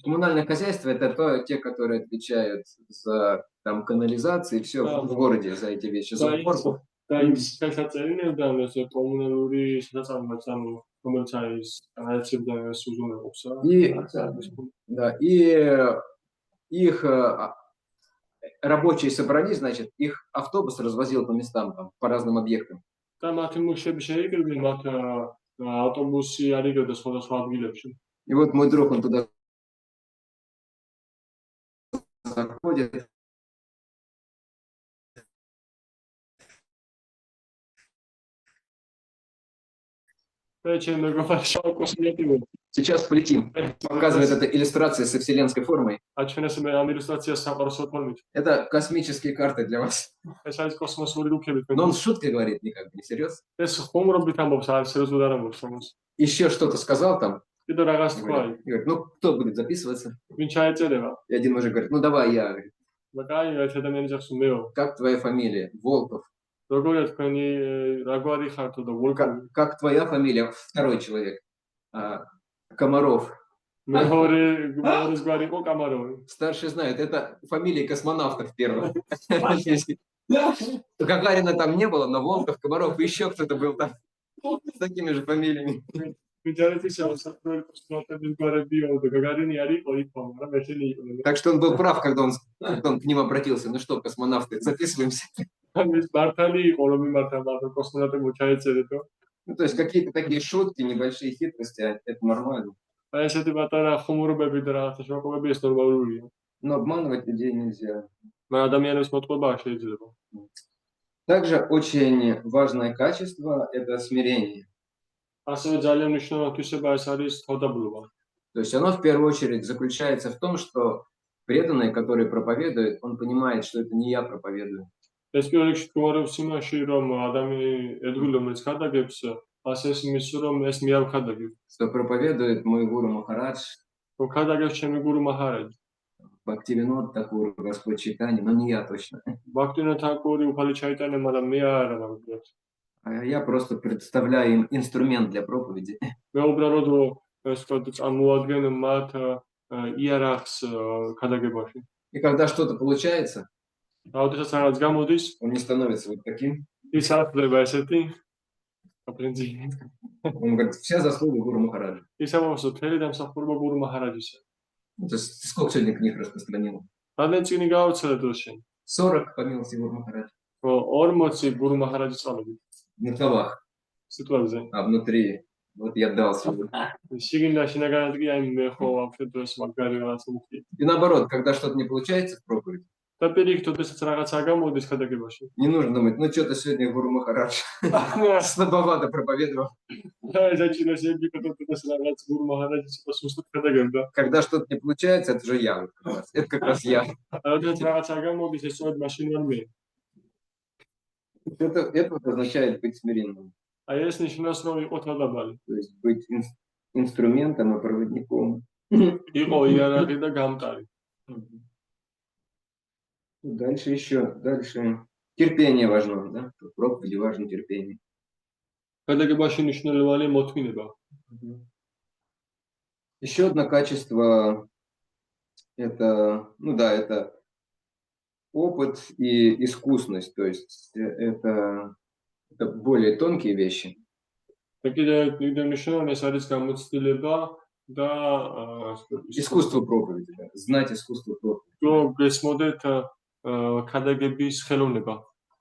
Коммунальное хозяйство – это те, которые отвечают за там, канализацию и все в городе, за эти вещи, за уборку. და ის ხელსაწერინებდა ეს კომუნალური საწარმოებს, ანუ რომელიც არის განაცებდა ეს უზრუნველყოფს. И их рабочие собрались, значит, их автобус развозил по местам, там, по разным объектам. და მათი მუშები შეიკრიბნენ, მათ ავტობუსი არიგებდა სხვადასხვა ადგილებში. И вот мой друг, он туда заходит. Сейчас полетим. Показывает эта иллюстрация со вселенской формой. Это космические карты для вас. Но он шуткой говорит, никак не всерьез. Еще что-то сказал там. Говорит, ну, кто будет записываться? И один мужик говорит, ну, давай я. მაგარი ერთ ადამიანის ახს მეო. Как твоя фамилия? Волков. როგორია თქვენი რა გვარი ხართო და ვულკანი? Как твоя фамилия? Второй человек. Комаров. მეორე გვარი იყო კამაროვი. Старший знает, это фамилии космонавтов первых. Гагарина там не было, но Волков, Комаров и еще кто-то был там с такими же фамилиями. Так что он был прав, когда он к ним обратился. Ну что, космонавты, записываемся. Ну, то есть какие-то такие шутки, небольшие хитрости, это нормально. Но обманывать людей нельзя. Также очень важное качество – это смирение. То есть оно в первую очередь заключается в том, что преданный, который проповедует, он понимает, что это не я проповедую. Что проповедует мой гуру Махарадж, Бхактивинод Такур, Господь Чайтанья, но не я точно. А я просто представляю им инструмент для проповеди. И когда что-то получается, он не становится вот таким. Он говорит, вся заслуга Гуру Махараджа. То есть сколько сегодня книг распространил? 40 по милости Гуру Махараджа. На словах. А внутри, вот я дал сегодня. И наоборот, когда что-то не получается в проповеди, не нужно думать, ну что-то сегодня Гуру Махарадж слабовато проповедовал. Когда что-то не получается, это же я. Это как раз я. Это вот означает быть смиренным. То есть быть инструментом и проводником. Дальше еще, терпение важно, да? В проповеди важно терпение. Еще одно качество это, это опыт и искусность, то есть это более тонкие вещи. Искусство проповеди, да? Знать искусство проповеди.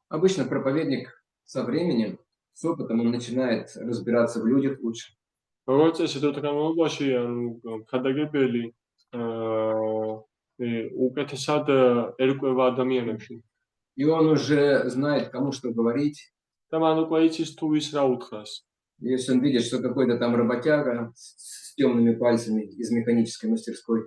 Обычно проповедник со временем, с опытом, он начинает разбираться в людях лучше. И он уже знает, кому что говорить. Если он видит, что какой-то там работяга с темными пальцами из механической мастерской,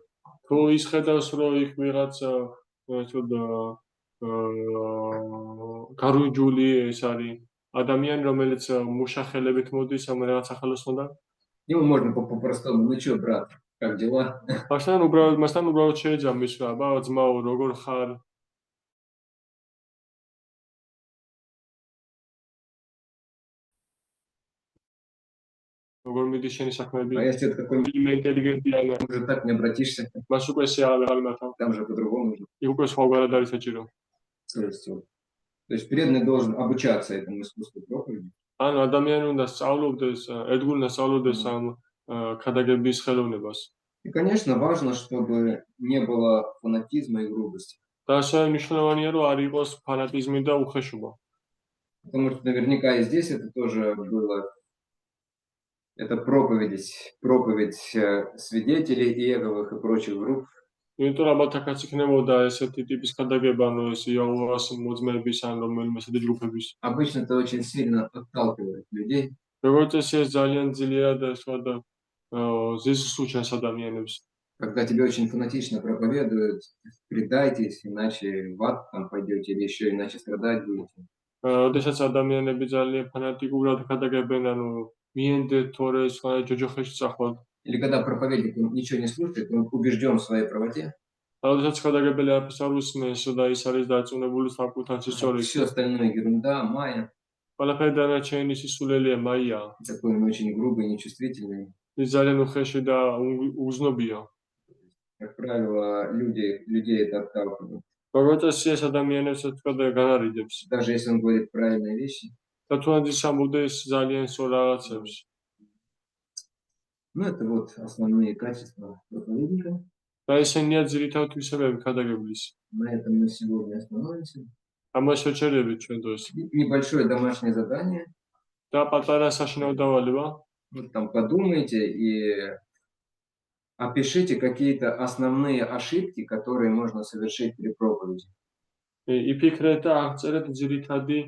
ему можно по-простому, ну что, брат, как дела? А если это какой-нибудь уже так не обратишься, там же по-другому. То есть преданный должен обучаться этому искусству проповеди. И, конечно, важно, чтобы не было фанатизма и грубости. Потому что наверняка и здесь это тоже было. Это проповедь свидетелей Иеговых и прочих групп. Обычно это очень сильно отталкивает людей. Когда тебе очень фанатично проповедуют, предайтесь, иначе в ад там пойдете, или еще иначе страдать будете. Или когда проповедник ничего не слушает, он убежден в своей правоте. როდესაც ხადაგებელი არაფერს არ უსმენს და ის არის დარწმუნებული საკუთარ სიცოცხლეში. Все остальное ерунда, майя. ყველაფერი დანარჩენი სისულელია, მაია. Такой он очень грубый, нечувствительный. ის ძალიან უხეში და უგზნობია. Как правило, людей это отталкивает. როგორც წესი ეს ადამიანებს განარიდებს. Даже если он говорит правильные вещи. და თუნდაც ის ამბობდეს ძალიან სწორ რაღაცებს. Ну, это вот основные качества проповедника. და ესენია ძირითადად თვისებები ხადაგებლის. На этом мы сегодня остановимся. ამას შეჩერდებით ჩვენ დღეს. Небольшое домашнее задание. და პატარა საშინაო დავალება. Вот там подумайте и опишите какие-то основные ошибки, которые можно совершить при проповеди. იფიქრეთ და აღწერეთ ძირითადი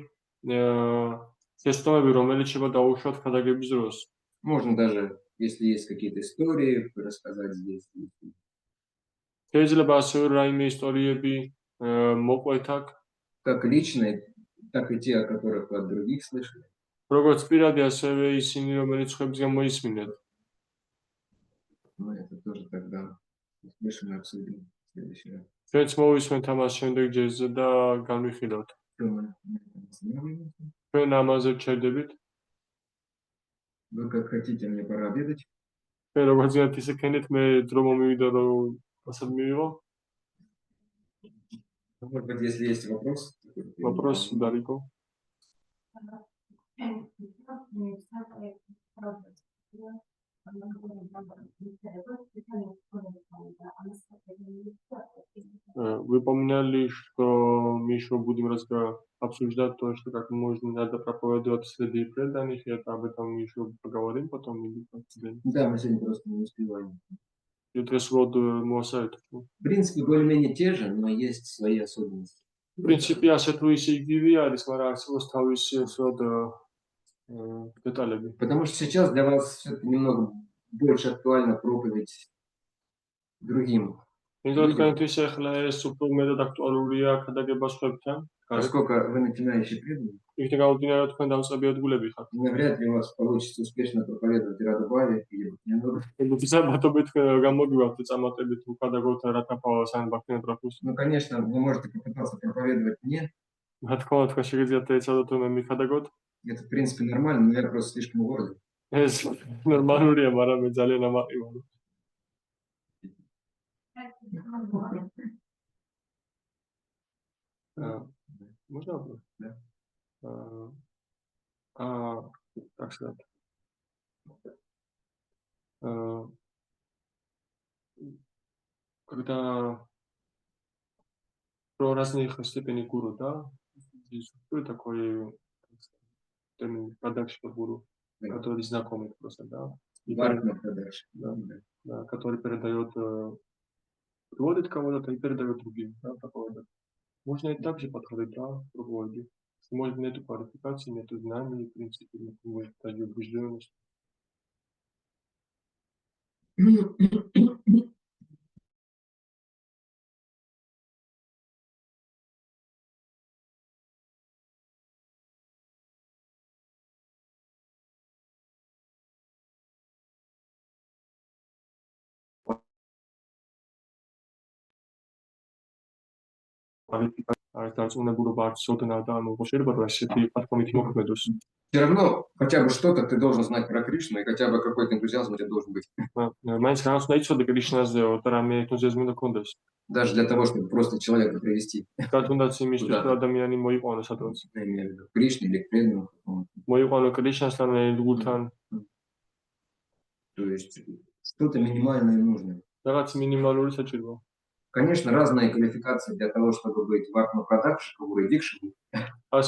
შეცდომები, რომელიც შეიძლება დაუშვათ ხადაგების დროს. Можно даже, если есть какие-то истории, рассказать здесь. შეიძლება ასევე რაიმე ისტორიები მოყვეთ აქ. Как личные, так и те, о которых вы от других слышали. როგორც პირადი, ასევე ისინი, რომელიც სხვებისგან მოისმინეთ. Ну, это тоже тогда услышим и обсудим в следующий раз. ჩვენც მოვისმენთ ამას შემდეგ ჯერზე და განვიხილავთ. Всё, мы на этом останавливаемся. ჩვენ ამაზე ვჩერდებით. Вы как хотите, мне пора обедать. ჩვენ როგორც გინდათ ისე ქენით, მე დრო მომივიდა რომ ასად მივიღო. Может быть, если есть вопрос. Вопрос, Дарико. Вы упоминали, что мы еще будем обсуждать то, что как можно надо проповедовать среди преданных, и это об этом мы еще поговорим потом или как-то. Да, мы сегодня просто не успеваем. Jutros vodu მოსაერთო. В принципе, более-менее те же, но есть свои особенности. პრინციპი ასე თუ ისე იგივე არის, მაგრამ არსებობს თავისი деталები. Потому что сейчас для вас все-таки немного больше актуальна проповедь другим. იმიტომ თქვენთვის ახლა ეს უფრო მეტად აქტუალურია ხადაგება სხვებთან. Поскольку вы начинающий преданный, იქნებ გამომდინარე თქვენ დამწყებიათ გულები ხართ. навряд ли у вас получится успешно проповедовать Радабави или Бхактиногу. ბიზაბათობით თქვენ გამოგივართ წამატებით უხადაგოთ რატაფაოს ან ბაქთინოტრაფოს. Ну, конечно, вы можете попытаться проповедовать мне. რა თქმა უნდა, თქვენ შეგიძლიათ ეცადოთ რომ მე მიხადაგოთ. Это, в принципе, нормально, но я просто слишком гордый. ეს ნორმალურია, მაგრამ მე ძალიან ამაყი ვარ. Можно вопрос? Да. Так сказать. Когда про разных степеней гуру, да, здесь что такое термин продакшн гуру, Да. который знакомый просто, да, и Варна продаж. да, который передает, приводит кого-то и передает другим, да, такого. Можно и так же подходить, да, к проповеди. Может, нету квалификации, нету знаний, в принципе, может, даже убежденность. Все равно хотя бы что-то ты должен знать про Кришну, и хотя бы какой-то энтузиазм у тебя должен быть. Даже для того, чтобы просто человека привести. Я имею в виду к Кришне или к преданному какому-то. То есть что-то минимальное нужно. Конечно, разные квалификации для того, чтобы быть варна продакшиком и дикшиком. Но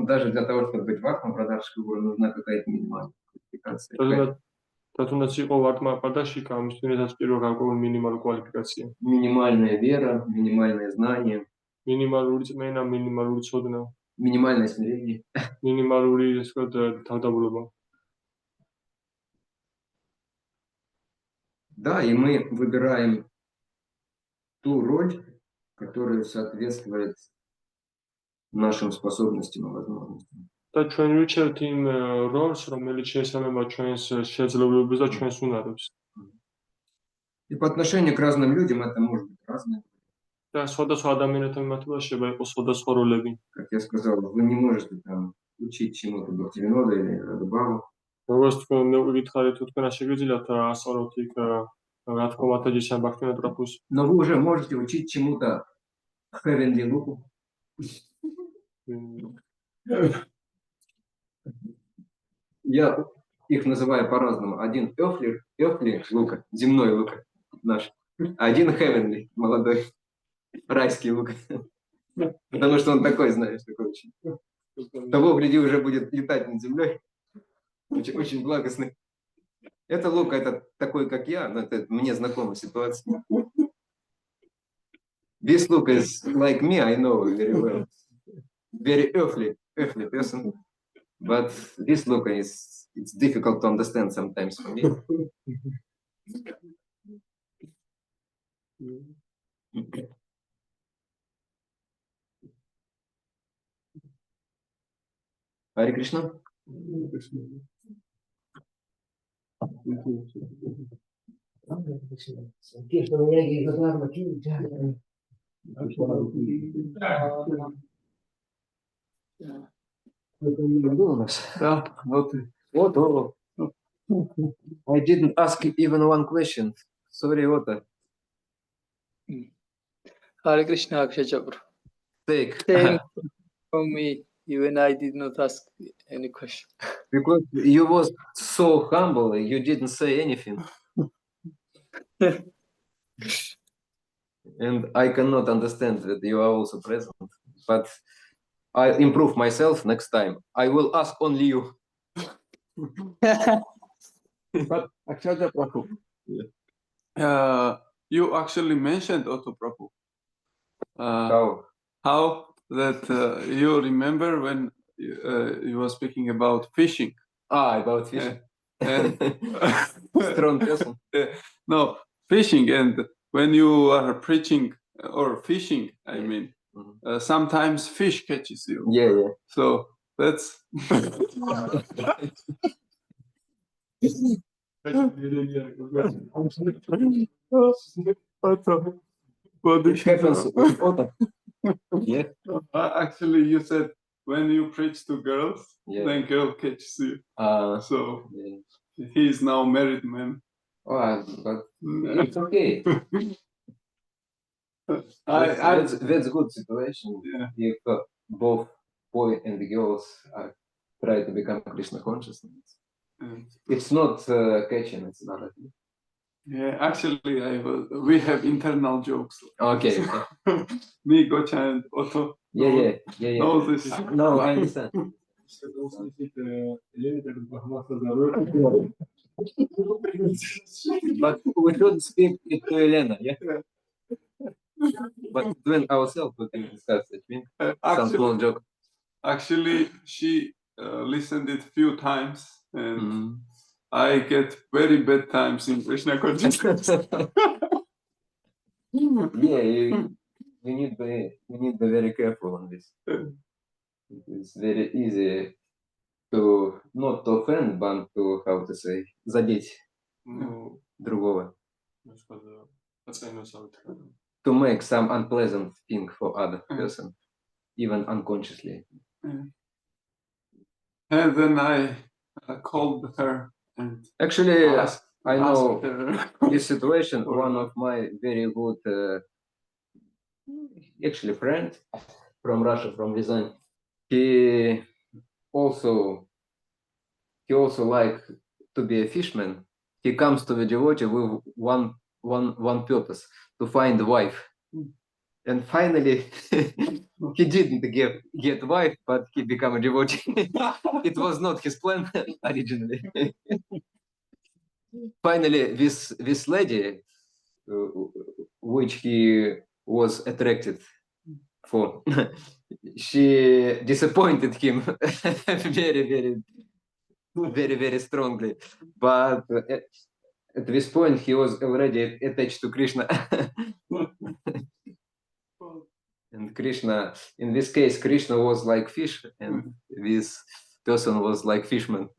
даже для того, чтобы быть варна продакшиком, нужна какая-то минимальная квалификация. Минимальная вера, минимальное знание, минимальное смирение. Да, и мы выбираем ту роль, которая соответствует нашим способностям и возможностям. და ჩვენ ვიჩერთ იმ როლს, რომელიც შეესაბამება ჩვენს შეძლებლობებს და ჩვენს უნარებს. И по отношению к разным людям это может быть разное. და სხვადასხვა ადამიანებთან მიმართებაში შეიძლება იყოს სხვადასხვა როლები. Как я сказал, вы не можете там учить чему-то Бахтивинода или Радубаву. როგორც თქვენ მე ვიკითხარით, თუ თქვენ შეგიძლიათ ასწავლოთ იქ რა თქმა უნდა ჯიშან ბაქთიანად პროფუს. Но вы уже можете учить чему-то Heavenly Луку. Я их называю по-разному. Один Эфли Лука, земной Лука наш. Один Heavenly, молодой, райский Лука. Потому что он такой, знаешь, такой очень. Того, гляди, уже будет летать над землей. Очень, очень благостный. Это Лука, это такой, как я, но это мне знакома ситуация. This Luca is like me, I know very well. Very earthly person. But this Luca it's difficult to understand sometimes for me. Харе Кришна. Да, вот и. Вот. I didn't ask even one question. Sorry, Ota. Hare Krishna, Akshay Chapra. Take. Same from me. Even I did not ask any question. Because you was so humble, you didn't say anything. And I cannot understand that you are also present. But I improve myself next time. I will ask only you. But Akshaya Prabhu, you actually mentioned Otto Prabhu. How that you remember when you were speaking about fishing? About fishing. Strong person. No, fishing, and when you are preaching or fishing, I mean, sometimes fish catches you. Yeah. So that's. It happens with Otto. Yeah. Actually, you said when you preach to girls, Yeah. then girl catches you. So Yeah. he is now married man. Oh, but it's okay. That's good situation. Yeah. If both boy and the girls try to become Krishna conscious. It's not catching, it's another thing. Yeah, actually, we have internal jokes. Okay. Me, Gocha, and Otto. Yeah. Know this. No, I understand. But we should speak it to Elena, yeah? But when ourselves we can discuss it, some small joke. Actually, she listened it few times, and I get very bad times in Krishna consciousness. Yeah, we need to be very careful on this. It's very easy to not to offend, but to, how to say, задеть другого. To make some unpleasant thing for other person, even unconsciously. And then I called her and Actually, asked I know her. this situation. One of my very good, actually friend from Russia, from Ryazan, he also like to be a fisherman. He comes to the devotee with one purpose, to find a wife. And finally, he didn't get wife, but he became a devotee. It was not his plan originally. Finally, this lady, which he was attracted for, she disappointed him very strongly. But at this point, he was already attached to Krishna. And Krishna, in this case, Krishna was like fish, and this person was like fishman.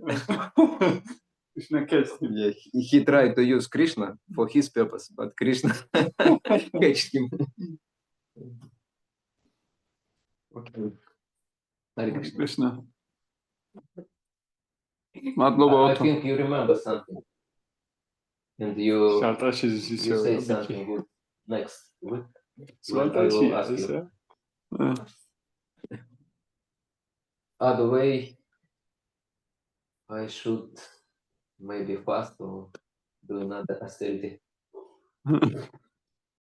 Krishna catched him. Yeah, he tried to use Krishna for his purpose, but Krishna catched him. Okay. Hare Krishna. Krishna. Madloba I Otto. think you remember something. And you Saltashi you say something good next week. When I Saltashi will ask you. Other way, I should maybe fast or do another austerity.